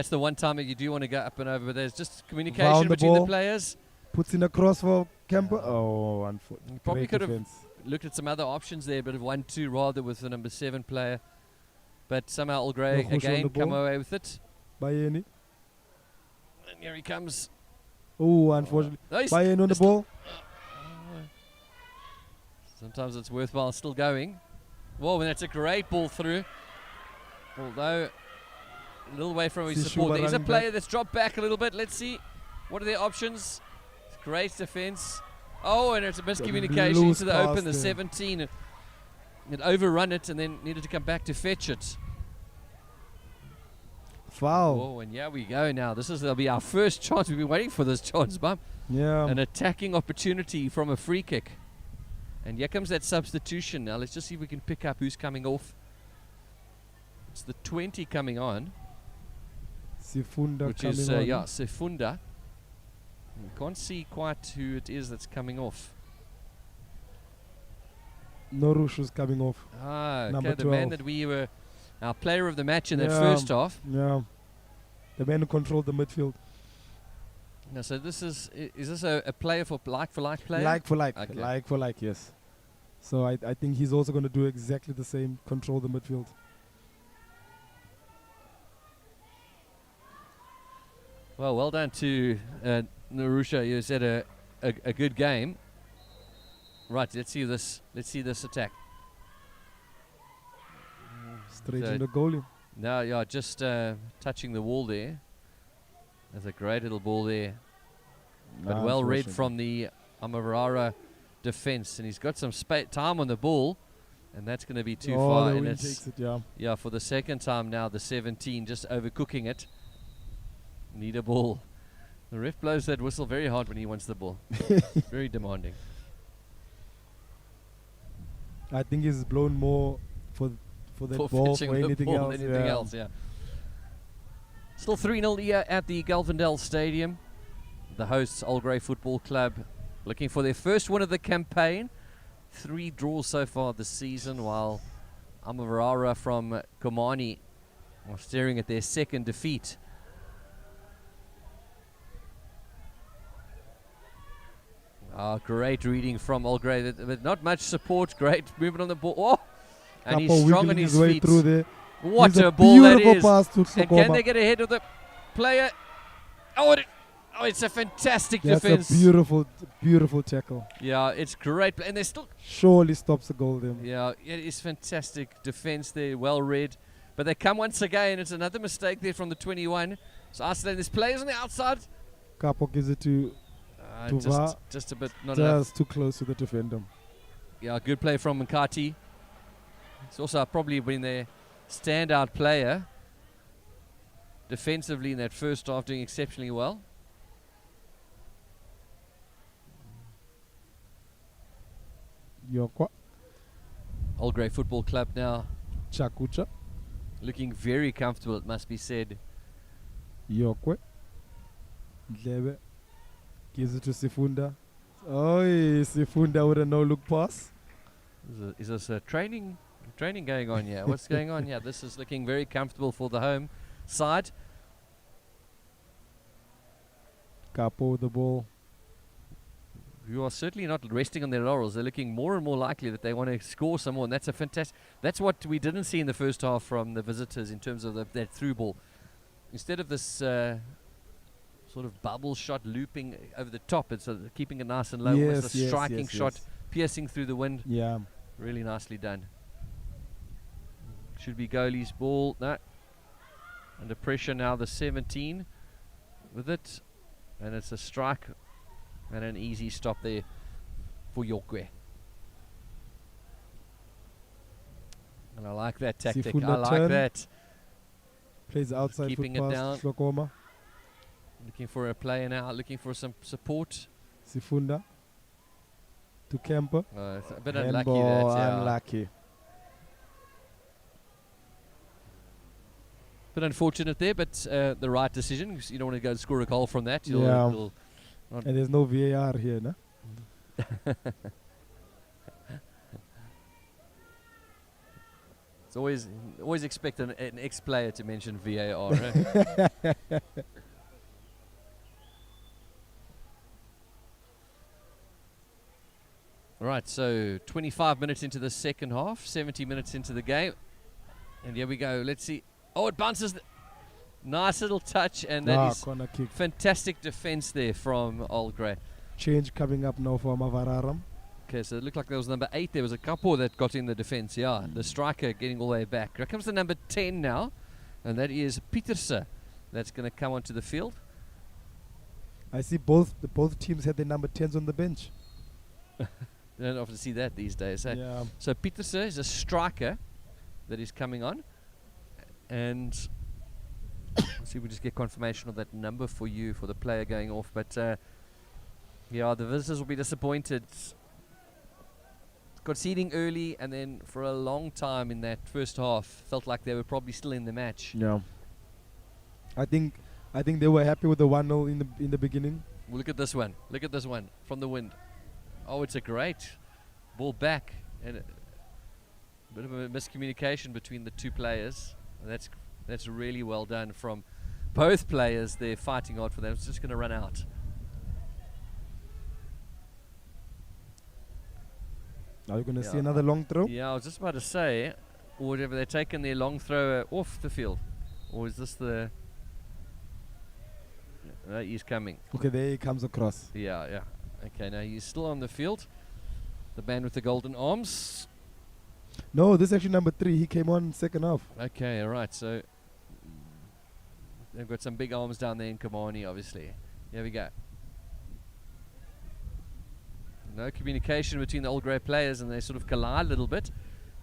the one time that you do want to go up and over, but there's just communication Found the between the ball. players. Puts in a cross for Kemper. Yeah. Oh, unfortunately. Probably could have looked at some other options there, but have 1-2 rather with the number 7 player. But somehow Old Grey No push on again the come ball. away with it. Bayeni. And here he comes. Oh, unfortunately. No, he's Bayeni on the still- ball. Sometimes it's worthwhile still going. Whoa, and that's a great ball through. Although a little way from his See support. Shuba There's a running player back. that's dropped back a little bit. Let's see. What are their options? Great defense. Oh, and it's a miscommunication loose into the pass open, the there. 17. It overrun it and then needed to come back to fetch it. Foul. Oh, and yeah, we go now. That'll be our first chance. We've been waiting for this chance, Bum. Yeah. An attacking opportunity from a free kick. And here comes that substitution. Now let's just see if we can pick up who's coming off. It's the 20 coming on, Sifunda which coming is on. Sifunda. We can't see quite who it is that's coming off. Norushu's coming off. Ah, Number okay, the man 12. that we were our player of the match in that Yeah. first half. Yeah. The man who controlled the midfield. Now, so this is this a player for like player? Like for like. Okay. Like for like, yes. So I think he's also going to do exactly the same, control the midfield. Well done to Narusha. You said a good game. Right, let's see this attack. Straight So in the goalie. No, yeah, just touching the wall there. That's a great little ball there. But well read from the Amavarara defense. And he's got some time on the ball. And that's going to be too far. The And wind it's, takes it, yeah. yeah, for the second time now, the 17 just overcooking it. Need a ball. The ref blows that whistle very hard when he wants the ball. Very demanding. I think he's blown more for that For ball, fetching for the anything ball else. than anything yeah. else, yeah. Still 3-0 here at the Galvandale Stadium. The hosts, Old Grey Football Club, looking for their first win of the campaign. 3 draws so far this season, while Amavarara from Komani are staring at their second defeat. Great reading from Old Grey. But not much support. Great movement on the ball. Oh! And he's Capo strong on wiggling his way feet. through there. What Gives a ball that beautiful is. pass to And can Sokoma. they get ahead of the player? Oh, it's a fantastic That's defense. a beautiful tackle. Yeah, it's great. And they still, Surely stops the goal then. yeah, it is fantastic defense there, well read. But they come once again. It's another mistake there from the 21. So Iceland, there's players on the outside. Capo gives it to Va. Just a bit, not enough. just too close to the defender. Yeah, good play from Mkati. It's also probably been their standout player defensively in that first half, doing exceptionally well. Yokwa. Old Grey Football Club now Chakucha. looking very comfortable, it must be said. Yokwe. Dlebe. Gives it to Sifunda. Oh, Sifunda with a no-look pass. Is this a training going on here? What's going on here? This is looking very comfortable for the home side. Capo with the ball. You are certainly not resting on their laurels. They're looking more and more likely that they want to score some more, and that's a fantastic. That's what we didn't see in the first half from the visitors in terms of that through ball. Instead of this sort of bubble shot looping over the top, it's keeping it nice and low. Almost a striking shot, piercing through the wind. Yeah. Really nicely done. Should be goalie's ball. No. Under pressure now, the 17 with it. And it's a strike and an easy stop there for Yorkwe. And I like that tactic. Sifunda I like turn. that. Plays outside Keeping foot it pass. down. Slokoma. Looking for a player now, looking for some support. Sifunda. To Kemper. It's a bit unlucky that. Yeah. Unlucky. Bit unfortunate there, but the right decision. 'Cause you don't want to go and score a goal from that. Yeah. And there's no VAR here, no? It's always expect an ex-player to mention VAR. Right? All right, so 25 minutes into the second half, 70 minutes into the game. And here we go. Let's see. Oh, it bounces. Nice little touch, and that is corner kick. fantastic defense there from Old Grey. Change coming up now for Amavarara. Okay, so it looked like there was number 8. There was a couple that got in the defense. Yeah, the striker getting all the way back. Here comes the number 10 now, and that is Pieterse. That's going to come onto the field. I see both teams had their number 10s on the bench. You don't often see that these days. Eh? Yeah. So Pieterse is a striker that is coming on, and let's see if we just get confirmation of that number for you for the player going off. But yeah, the visitors will be disappointed. Conceding early, and then for a long time in that first half, felt like they were probably still in the match. Yeah. I think they were happy with the 1-0 in the beginning. Well, look at this one. Look at this one from the wind. Oh, it's a great ball back, and a bit of a miscommunication between the two players. And that's really well done from both players. They're fighting hard for them. It's just going to run out. Are you going to see another long throw? Yeah, I was just about to say, or whatever, they're taking their long thrower off the field. Or is this the... he's coming. Okay, there he comes across. Yeah. Okay, now he's still on the field. The man with the golden arms. No, this is actually number 3. He came on second half. Okay, all right. So they've got some big arms down there in Kamani, obviously. Here we go. No communication between the Old Grey players, and they sort of collide a little bit,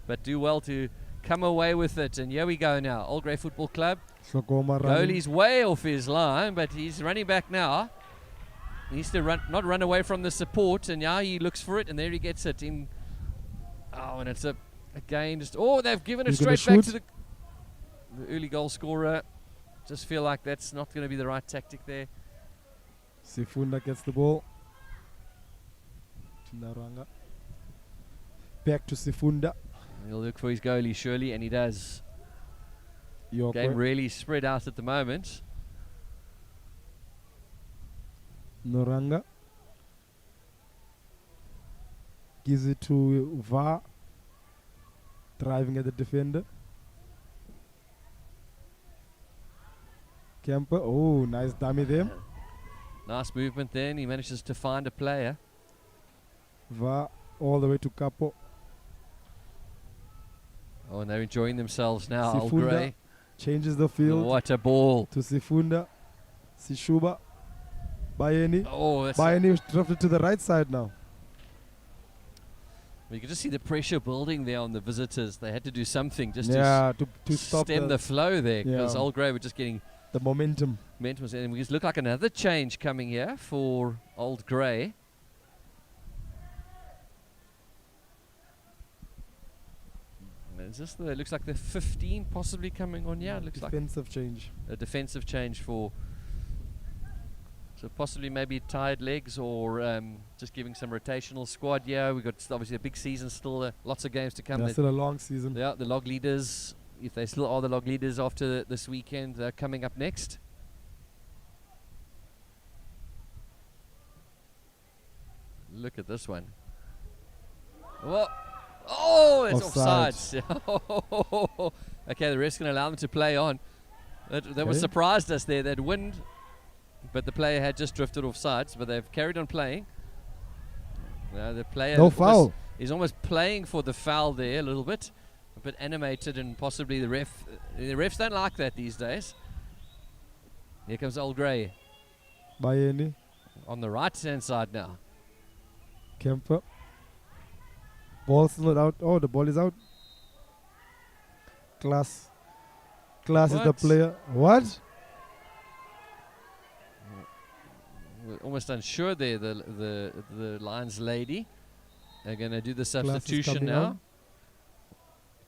but do well to come away with it. And here we go now. Old Grey Football Club. Goalie's way off his line, but he's running back now. He needs to not run away from the support, and now he looks for it, and there he gets it in. Oh, and it's again just. Oh, they've given it straight back to the early goal scorer. Just feel like that's not going to be the right tactic there. Sifunda gets the ball. Naranga. Back to Sifunda. He'll look for his goalie surely, and he does. Game really spread out at the moment. Noranga gives it to Va, driving at the defender. Kemper, oh, nice dummy there. Nice movement there, and he manages to find a player. Va all the way to Capo. Oh, and they're enjoying themselves now. Old Grey changes the field. What a ball. To Sifunda. Sishuba. Bayeni. Oh, that's Bayeni dropped it to the right side now. You can just see the pressure building there on the visitors. They had to do something just to stop stem the flow there, because Old Grey were just getting The momentum. And we look like another change coming here for Old Grey. Is this the, it looks like the 15 possibly coming on? Yeah, it looks like defensive change. A defensive change for, so possibly maybe tired legs or just giving some rotational squad. Yeah, we've got obviously a big season still, lots of games to come. Still a long season. Yeah, the log leaders, if they still are the log leaders after this weekend, they're coming up next. Look at this one. Whoa. Oh, it's offsides. Okay, the ref's going to allow them to play on. That was surprised us there. That wind, but the player had just drifted offsides, but they've carried on playing. The player no foul. He's almost playing for the foul there a little bit, a bit animated, and possibly the ref. The refs don't like that these days. Here comes Old Grey. Bayeni. On the right-hand side now. Kemper. Ball's not out. Oh, the ball is out. Class is the player. What? We're almost unsure there. The Lions lady are going to do the substitution now. On.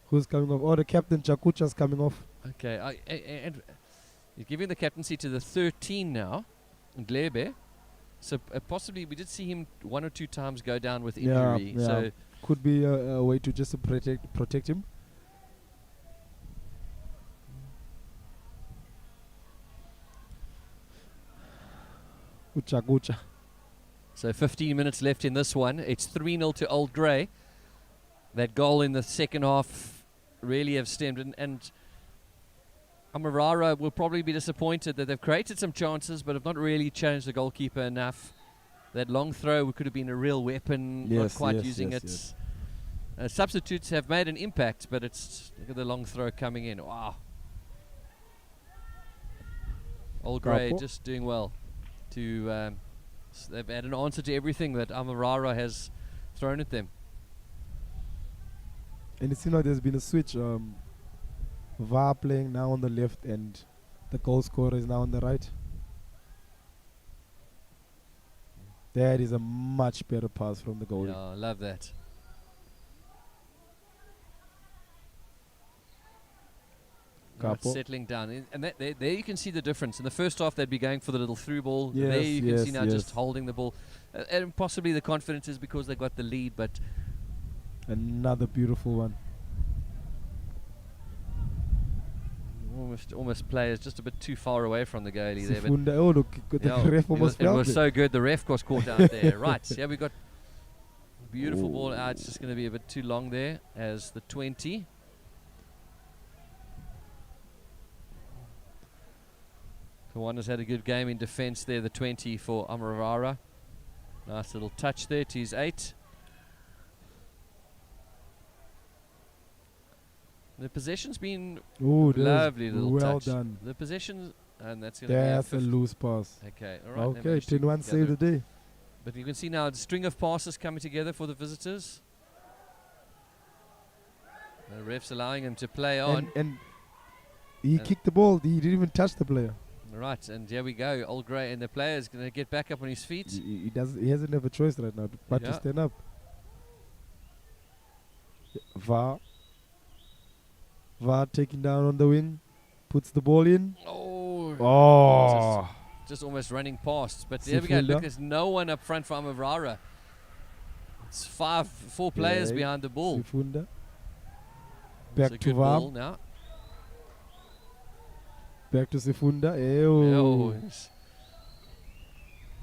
Who's coming off? Oh, the captain Chakucha's coming off. Okay, and you're giving the captaincy to the 13 now, Glebe. So possibly we did see him 1 or 2 times go down with injury. Yeah. So could be a way to just protect him. Gucha. So 15 minutes left in this one. It's 3-0 to Old Grey. That goal in the second half really have stemmed. And Amavarara will probably be disappointed that they've created some chances but have not really challenged the goalkeeper enough. That long throw could have been a real weapon, not quite using it. Yes. Substitutes have made an impact, but it's, look at the long throw coming in. Wow. Old Grey just doing well. They've had an answer to everything that Amavarara has thrown at them. And it seems like there's been a switch. VAR playing now on the left and the goal scorer is now on the right. That is a much better pass from the goalie. Yeah, I love that. Settling down. And there you can see the difference. In the first half, they'd be going for the little through ball. Yes, there you can see now just holding the ball. And possibly the confidence is because they got the lead, but... Another beautiful one. Almost players just a bit too far away from the goalie there. But oh, look, the ref almost it was so good. The ref was caught out there. Right. Yeah, we got beautiful ball out. It's just going to be a bit too long there as the 20. Kawanda's had a good game in defence there. The 20 for Amavarara. Nice little touch there to his 8. The possession's been lovely little touch. Well done. The possession, and that's going to be that's a loose pass. Okay, all right. Okay, 10-1 save the day. But you can see now a string of passes coming together for the visitors. The ref's allowing him to play on. And he kicked the ball. He didn't even touch the player. Right, and here we go. Old Grey, and the player's going to get back up on his feet. He hasn't have a choice right now but to stand up. VAR taking down on the wing, puts the ball in. Just almost running past. But there we go. Look, there's no one up front for Amavarara. It's 4 players behind the ball. Sifunda. Back to VAR now. Back to Sifunda.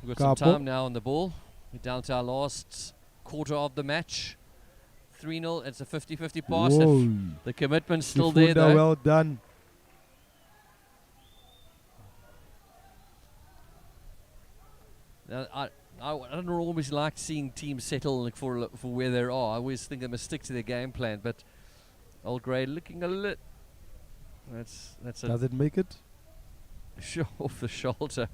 We've got some time now on the ball. We're down to our last quarter of the match. 3-0. It's a 50-50 pass. The commitment's still there, though. Well done. Now, I don't always like seeing teams settle for where they are. I always think they must stick to their game plan. But Old Grey looking a little. Does it make it? Sure, off the shoulder.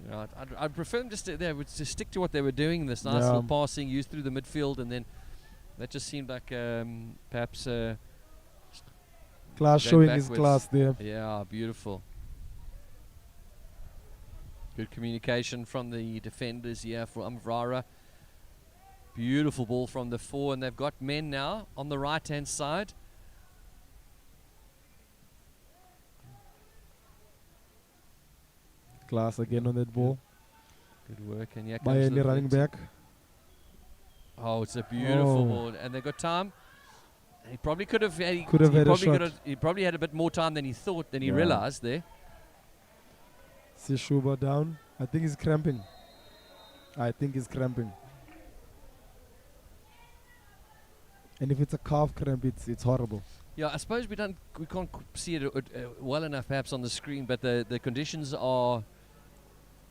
Right. I'd prefer them just to stick to what they were doing. This nice little passing used through the midfield, and then that just seemed like perhaps Class Going showing backwards. his class there. Yeah, beautiful. Good communication from the defenders here for Amavarara. Beautiful ball from the 4, and they've got men now on the right-hand side. Class again on that ball. Good work, and here By comes any the running back. Oh, it's a beautiful Oh. ball, and they've got time. He probably could have. He Could have had a probably shot. He probably had a bit more time than he thought, than he Yeah. realized there. See Shuba down. I think he's cramping. And if it's a calf cramp, it's horrible. Yeah, I suppose we can't see it well enough perhaps on the screen, but the conditions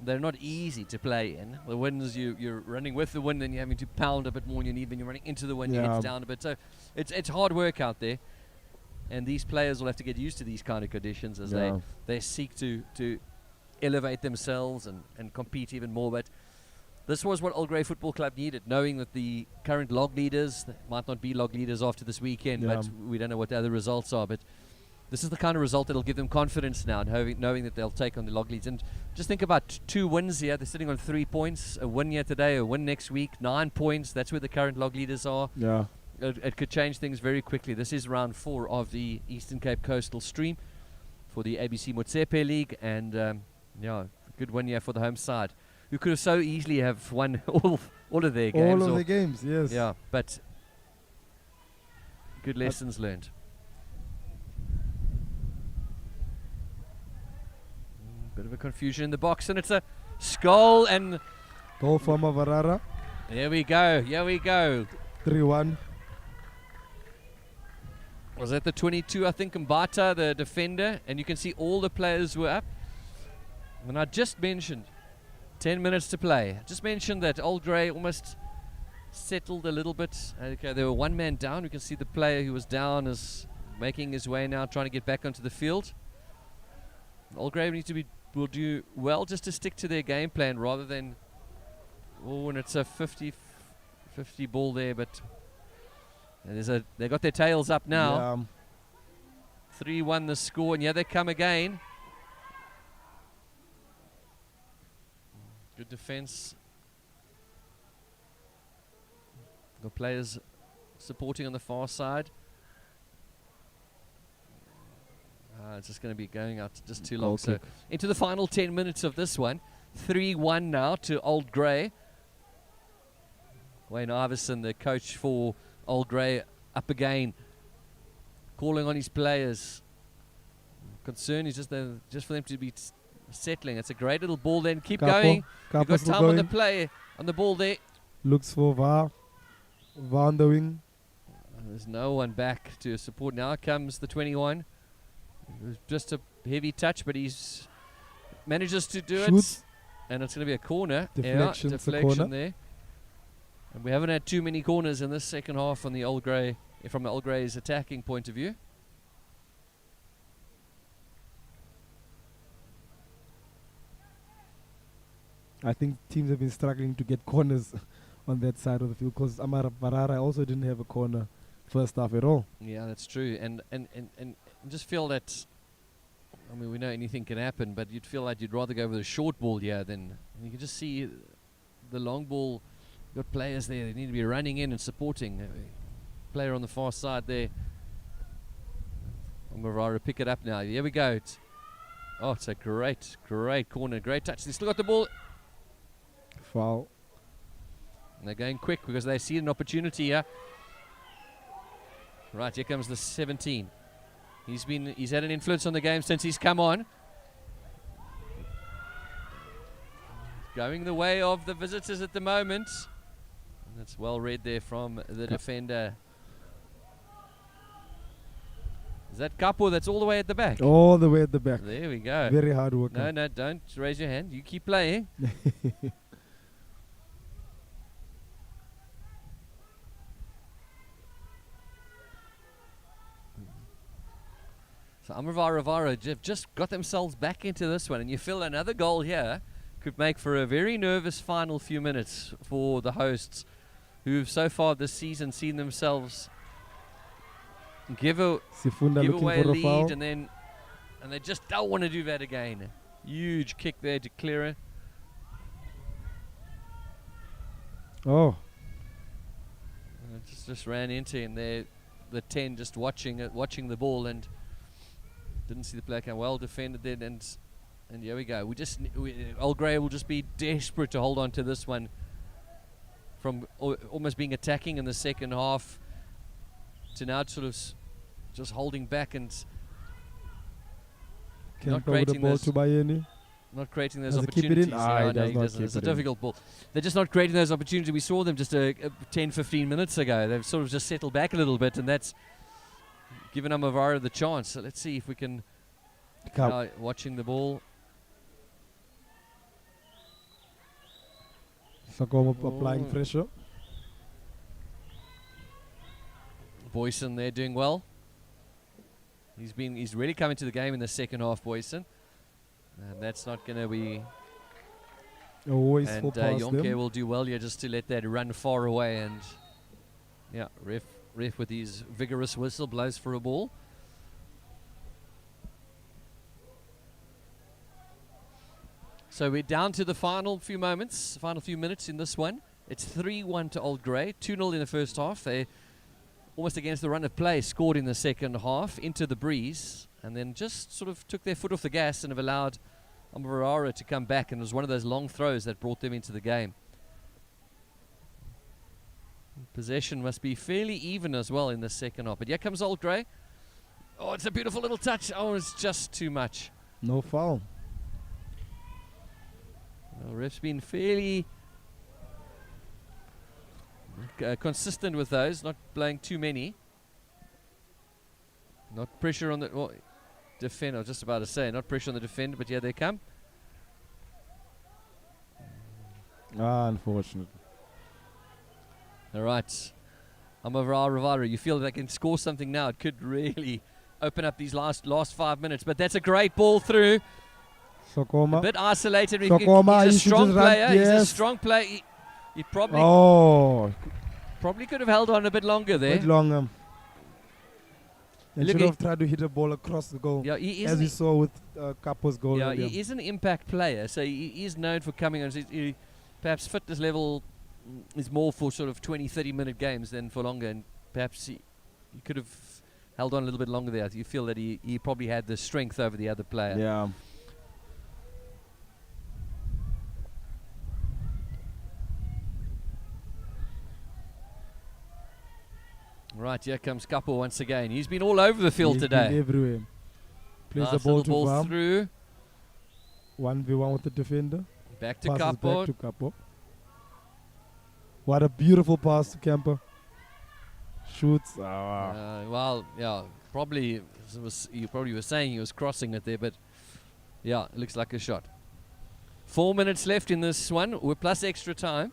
they're not easy to play in. The winds, you're running with the wind and you're having to pound a bit more on your knee, then you're running into the wind, your head's down a bit. So it's hard work out there, and these players will have to get used to these kind of conditions as they seek to elevate themselves and compete even more. But this was what Old Grey Football Club needed, knowing that the current log leaders might not be log leaders after this weekend, but we don't know what the other results are. But this is the kind of result that will give them confidence now, knowing that they'll take on the log leads. And just think about 2 wins here. They're sitting on 3 points. A win here today, a win next week, 9 points. That's where the current log leaders are. Yeah. It could change things very quickly. This is round 4 of the Eastern Cape Coastal Stream for the ABC Motsepe League. And good win here for the home side, who could have so easily have won all of their games. All of the games, yes. Yeah, but good lessons learned. Bit of a confusion in the box, and it's a skull, and Goal for Amavarara. Here we go. 3-1. Was that the 22, I think, Mbata, the defender, and you can see all the players were up. And I just mentioned 10 minutes to play. I just mentioned that Old Grey almost settled a little bit. Okay, they were 1 man down. We can see the player who was down is making his way now, trying to get back onto the field. Old Grey will do well just to stick to their game plan rather than, and it's a 50 ball there, but they got their tails up now. 3-1 the score, and here they come again. Good defense. Got players supporting on the far side. It's just going to be going out just too long. So into the final 10 minutes of this one. 3-1 now to Old Grey. Wayne Iverson, the coach for Old Grey, up again, calling on his players. Concern is just for them to be settling. It's a great little ball then. Keep going. You've got time on the play, on the ball there. Looks for VAR. VAR on the wing. There's no one back to support. Now comes the 21. It was just a heavy touch, but he's manages to do it. And it's going to be a corner. Deflection corner there. And we haven't had too many corners in this second half on the Old Grey, from the Old Grey's attacking point of view. I think teams have been struggling to get corners on that side of the field because Amavarara also didn't have a corner first half at all. Yeah, that's true. And just feel that, I mean, we know anything can happen, but you'd feel like you'd rather go with a short ball here than, and you can just see the long ball. You've got players there, they need to be running in and supporting. Player on the far side there. Amavarara pick it up now. Here we go. It's a great corner, great touch. They still got the ball. Foul. And they're going quick because they see an opportunity here. Right, here comes the 17. He's had an influence on the game since he's come on. Going the way of the visitors at the moment. And that's well read there from the defender. Is that Kapo that's all the way at the back? All the way at the back. There we go. Very hard work. No, don't raise your hand. You keep playing. So Amavarara have just got themselves back into this one, and you feel another goal here could make for a very nervous final few minutes for the hosts, who've so far this season seen themselves give Sifunda looking away a for a lead, foul. and they just don't want to do that again. Huge kick there to clear it. Oh, Just ran into him there. The 10 just watching the ball and didn't see the play. Well defended then, and here we go. Old Grey will just be desperate to hold on to this one from almost being attacking in the second half to now sort of just holding back and not creating those opportunities. It's a difficult ball. They're just not creating those opportunities. We saw them just 10-15 minutes ago. They've sort of just settled back a little bit, and that's given Amavarara the chance. So let's see if we can watching the ball. Sakoma applying pressure. Boyson there doing well. He's really coming to the game in the second half, Boyson. And that's not going to be... Always and full past Yonke them. will do well here just to let that run far away. And yeah, ref with his vigorous whistle blows for a ball. So we're down to the final few minutes in this one. It's 3-1 to Old Grey, 2-0 in the first half. They almost against the run of play scored in the second half into the breeze, and then just sort of took their foot off the gas and have allowed Amavarara to come back, and it was one of those long throws that brought them into the game. Possession must be fairly even as well in the second half. But here comes Old Grey. Oh, it's a beautiful little touch. Oh, it's just too much. No foul. Well, ref's been fairly consistent with those, not blowing too many. Not pressure on the defender. I was just about to say, not pressure on the defender, but yeah, they come. Unfortunate. All right. Amavarara, you feel they can score something now. It could really open up these last 5 minutes. But that's a great ball through. Sokoma. A bit isolated. Sokoma, He's a strong player. Yes. He's a strong player. He probably could have held on a bit longer there. A bit longer. And should have tried to hit a ball across the goal. Yeah, as we saw with Capo's goal. Yeah, he is an impact player. So he is known for coming on. Perhaps fitness level is more for sort of 20-30 minute games than for longer, and perhaps he could have held on a little bit longer there. You feel that he probably had the strength over the other player. Yeah. Right, here comes Kapo once again. He's been all over the field today. Been everywhere. Plays nice the ball ball through. 1v1 with the defender. Back to Passes Kapo. back to Capo. What a beautiful pass to Kemper. Shoots. Well, yeah, probably you probably were saying he was crossing it there, but yeah, it looks like a shot. 4 minutes left in this one. We're plus extra time.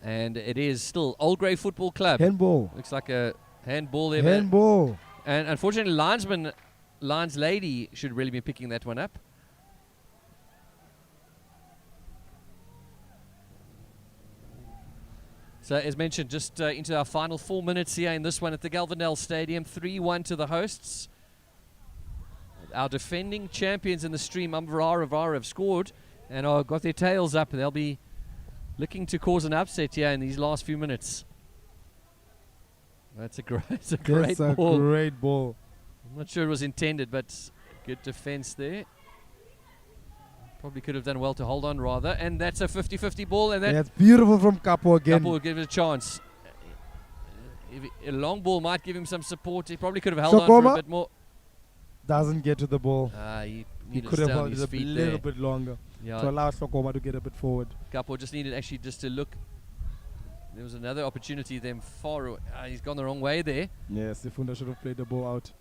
And it is still Old Grey Football Club. Handball. Looks like a handball there. Handball. And unfortunately, Lions Lady should really be picking that one up. So as mentioned, just into our final 4 minutes here in this one at the Galvandale Stadium. 3-1 to the hosts. Our defending champions in the stream, Amavarara, have scored and got their tails up. They'll be looking to cause an upset here in these last few minutes. That's a great ball. Great ball. I'm not sure it was intended, but good defense there. Probably could have done well to hold on rather. And that's a 50-50 ball. And that's beautiful from Capo again. Capo will give it a chance. A long ball might give him some support. He probably could have held on for a bit more. Doesn't get to the ball. He could have held it a little bit longer to allow Sokoma to get a bit forward. Capo just needed just to look. There was another opportunity then far away. He's gone the wrong way there. Yes, Sifunda should have played the ball out.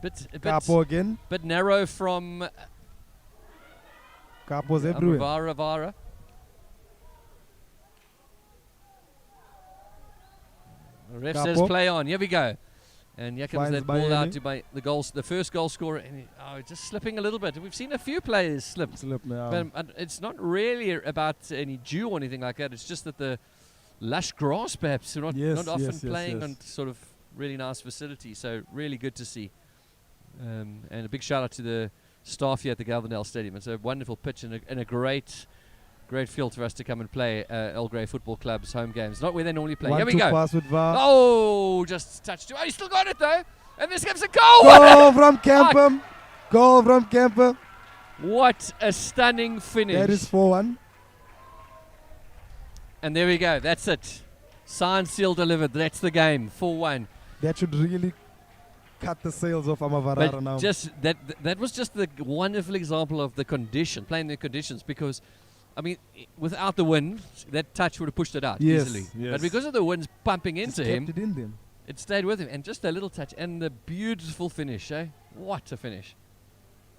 It's a Capo again. Bit narrow from Capo's everywhere. Amavarara. The ref says play on. Here we go. And here comes that ball out to the first goal scorer. And just slipping a little bit. We've seen a few players slip. But it's not really about any due or anything like that. It's just that the lush grass, perhaps. Not often yes, playing on sort of really nice facility. So really good to see. And a big shout out to the staff here at the Galvandale Stadium. It's a wonderful pitch and a great field for us to come and play Old Grey Football Club's home games. Not where they normally play. Here we go. Pass with VAR. Oh, just touched it. Oh, he still got it though. And this gives a goal. Goal from Kemper. Goal from Kemper. What a stunning finish. That is 4-1. And there we go. That's it. Signed, sealed, delivered. That's the game. 4-1. That should really cut the sails of Amavarara now. Just that was just the wonderful example of the condition, playing the conditions, because I mean, without the wind, that touch would have pushed it out easily. Yes. But because of the wind's pumping into him, kept it in them. It stayed with him. And just a little touch. And the beautiful finish, eh? What a finish.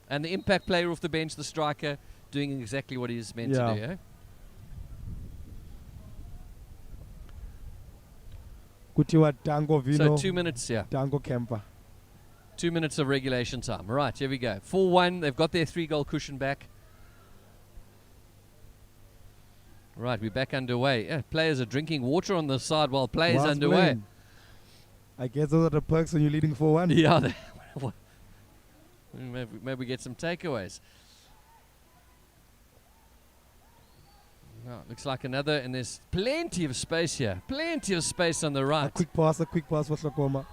And the impact player off the bench, the striker, doing exactly what he's meant to do, eh? Kutiwa Dango Vino. So 2 minutes, Dango Kemper. 2 minutes of regulation time. Right, here we go. 4-1. They've got their 3-goal cushion back. Right, we're back underway. Yeah, players are drinking water on the side while play is underway. Playing. I guess those are the perks when you're leading 4-1. Yeah. Maybe get some takeaways. No, looks like another, and there's plenty of space here. Plenty of space on the right. A quick pass for Slokoma.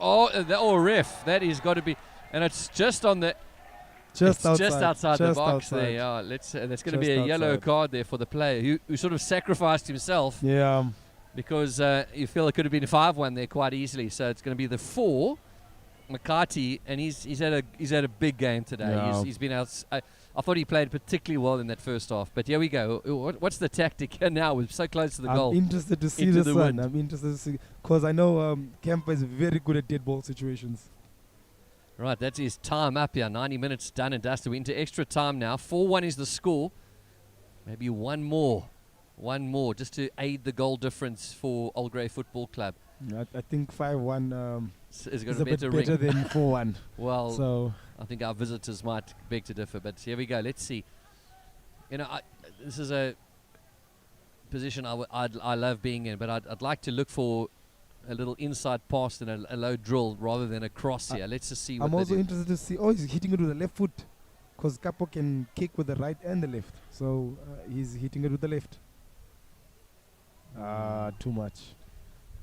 Oh, ref. That has got to be, and it's just on the... Just outside the box there. Yeah, there's going to be a yellow card there for the player who sort of sacrificed himself. Yeah. Because you feel it could have been a 5-1 there quite easily. So it's going to be the 4, McCarthy, and he's had a big game today. Yeah. He's been out. I thought he played particularly well in that first half. But here we go. What's the tactic here now? We're so close to the goal. I'm interested to see this one. I'm interested to see, because I know Kemper is very good at dead ball situations. Right, that is time up here. 90 minutes done and dusted. We're into extra time now. 4-1 is the score. Maybe one more just to aid the goal difference for Old Grey Football Club. I think 5-1 is a bit better than 4-1. Well, so I think our visitors might beg to differ, but here we go. Let's see. You know, this is a position I love being in, but I'd like to look for a little inside pass and a low drill rather than a cross here. Let's just see what I'm also interested to see. Oh, he's hitting it with the left foot, because Capo can kick with the right and the left. So he's hitting it with the left. Too much.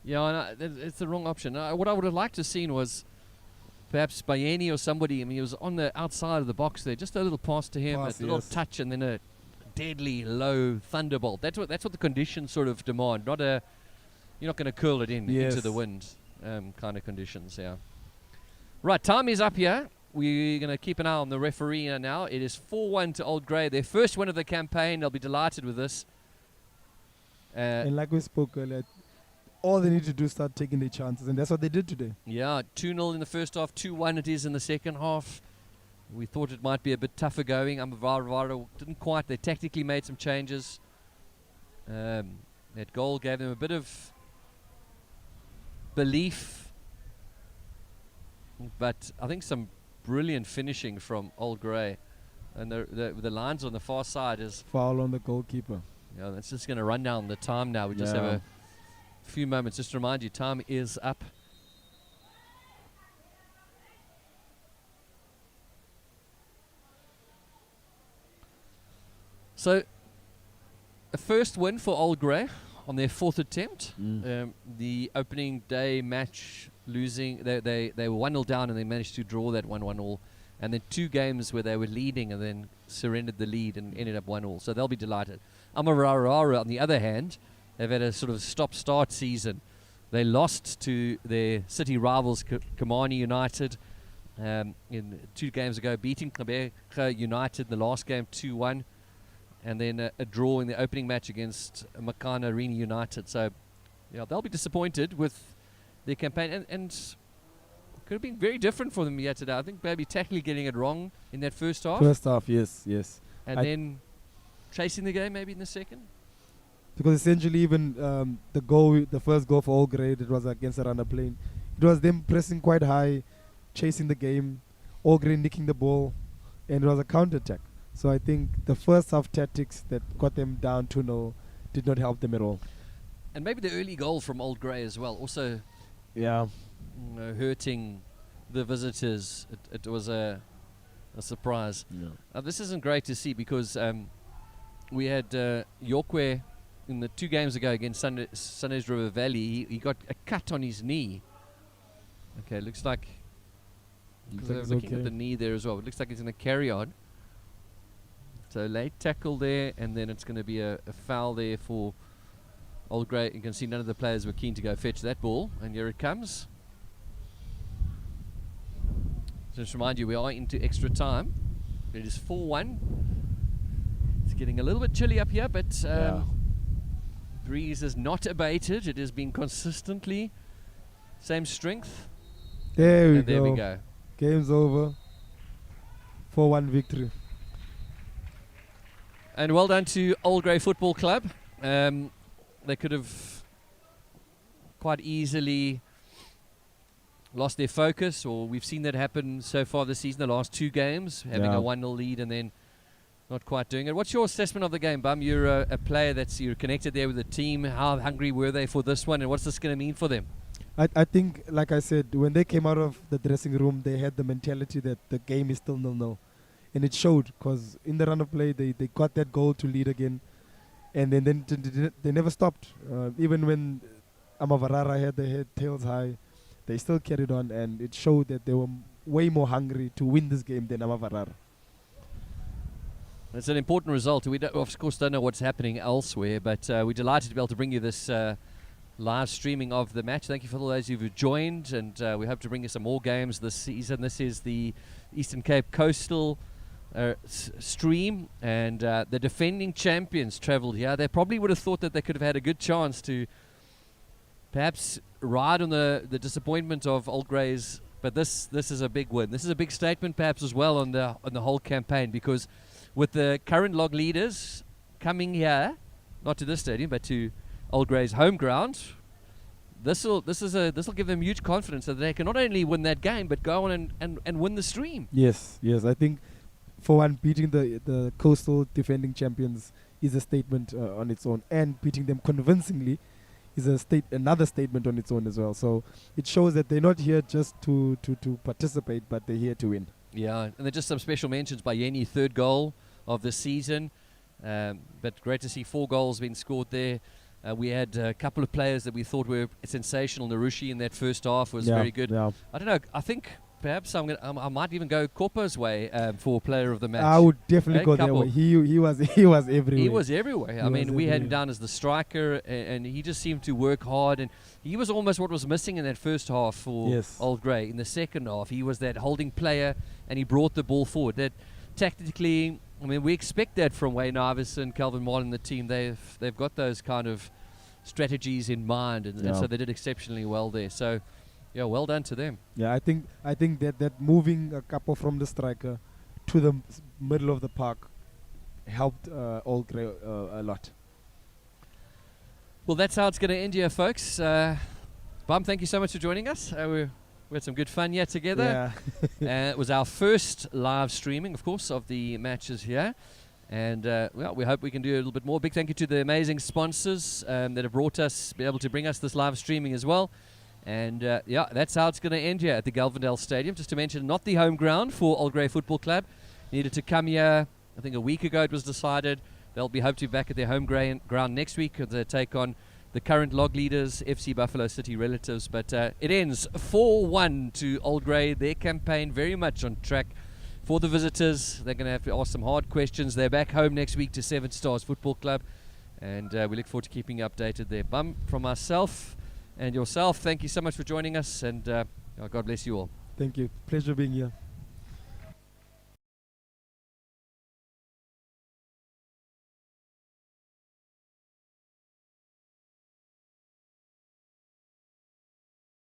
Yeah, it's the wrong option. What I would have liked to have seen was perhaps Bayeni or somebody. I mean, he was on the outside of the box there. Just a little pass to him, a little touch, and then a deadly low thunderbolt. That's what the conditions sort of demand. You're not going to curl it into the wind kind of conditions. Yeah. Right, time is up here. We're going to keep an eye on the referee now. It is 4-1 to Old Grey. Their first win of the campaign. They'll be delighted with this. And like we spoke earlier, all they need to do is start taking their chances, and that's what they did today. Yeah, 2-0 in the first half, 2-1 it is in the second half. We thought it might be a bit tougher going. Amavarara didn't quite. They tactically made some changes. That goal gave them a bit of belief, but I think some brilliant finishing from Old Grey. And the lines on the far side is... Foul on the goalkeeper. Yeah, that's just going to run down the time now. We just have a few moments. Just to remind you, time is up. So, a first win for Old Grey on their 4th attempt. The opening day match losing, they were 1-0 down and they managed to draw that 1-1 and then 2 games where they were leading and then surrendered the lead and ended up 1-1. So they'll be delighted. Amavarara, on the other hand, they've had a sort of stop-start season. They lost to their city rivals, Kamani United, in 2 games ago, beating Gqeberha United in the last game 2-1, and then a draw in the opening match against Makana Arena United. So, they'll be disappointed with their campaign, and could have been very different for them here today. I think maybe tactically getting it wrong in that first half. First half, yes. And then chasing the game maybe in the second. Because essentially even the first goal for Old Grey, it was against a runner plane. It was them pressing quite high, chasing the game, Old Grey nicking the ball, and it was a counter-attack. So I think the first half tactics that got them down 2-0 did not help them at all. And maybe the early goal from Old Grey as well, also Yeah. hurting the visitors. It was a surprise. This isn't great to see because we had Yorkwe in the 2 games ago against Sundays River Valley. He got a cut on his knee. Okay, looks like looking at the knee there as well. It looks like he's going to carry on. So late tackle there, and then it's going to be a foul there for Old Grey. You can see none of the players were keen to go fetch that ball, and here it comes. Just remind you, we are into extra time. It is 4-1. It's getting a little bit chilly up here, but breeze is not abated. It has been consistently same strength. There we There we go. go. Game's over. 4-1 victory. And well done to Old Grey Football Club. They could have quite easily lost their focus, or we've seen that happen so far this season, the last 2 games, having a 1-0 lead and then not quite doing it. What's your assessment of the game, Bum? You're a player you're connected there with the team. How hungry were they for this one, and what's this going to mean for them? I think, like I said, when they came out of the dressing room, they had the mentality that the game is still 0-0. And it showed, because in the run of play, they got that goal to lead again. And then they never stopped. Even when Amavarara had their head tails high, they still carried on. And it showed that they were way more hungry to win this game than Amavarara. It's an important result. We of course don't know what's happening elsewhere, but we're delighted to be able to bring you this live streaming of the match. Thank you for all those who've joined, and we hope to bring you some more games this season. This is the Eastern Cape Coastal stream, and the defending champions travelled here. They probably would have thought that they could have had a good chance to perhaps ride on the disappointment of Old Greys, but this is a big win. This is a big statement perhaps as well on the whole campaign, because with the current log leaders coming here, not to this stadium but to Old Grey's home ground, this will give them huge confidence that they can not only win that game but go on and win the stream. Yes, I think for one, beating the coastal defending champions is a statement on its own, and beating them convincingly is another statement on its own as well. So it shows that they're not here just to participate, but they're here to win. Yeah, and there's just some special mentions by Yeni, 3rd goal of the season. But great to see 4 goals being scored there. We had a couple of players that we thought were sensational. Narushi in that first half was very good. Yeah. I don't know. I think perhaps I might even go Koppa's way for player of the match. I would definitely go that way. He was everywhere. He was everywhere. I mean, we had him down as the striker, and he just seemed to work hard, and he was almost what was missing in that first half for Old Grey. In the second half, he was that holding player, and he brought the ball forward. That tactically, I mean, we expect that from Wayne Iverson and Calvin Marlin and the team. They've got those kind of strategies in mind, and so they did exceptionally well there. So, yeah, well done to them. Yeah, I think that moving a couple from the striker to the middle of the park helped Old Grey a lot. Well, that's how it's going to end here, folks. Bum, thank you so much for joining us. We had some good fun here together. Yeah. It was our first live streaming, of course, of the matches here. And we hope we can do a little bit more. Big thank you to the amazing sponsors that have been able to bring us this live streaming as well. And that's how it's going to end here at the Galvandale Stadium. Just to mention, not the home ground for Old Grey Football Club. Needed to come here, I think a week ago it was decided. They'll be hoped to be back at their home ground next week as they take on the current log leaders, FC Buffalo City relatives. But it ends 4-1 to Old Grey. Their campaign very much on track. For the visitors, they're going to have to ask some hard questions. They're back home next week to 7 Stars Football Club. And we look forward to keeping you updated there. Bum, from myself and yourself, thank you so much for joining us, and God bless you all. Thank you. Pleasure being here.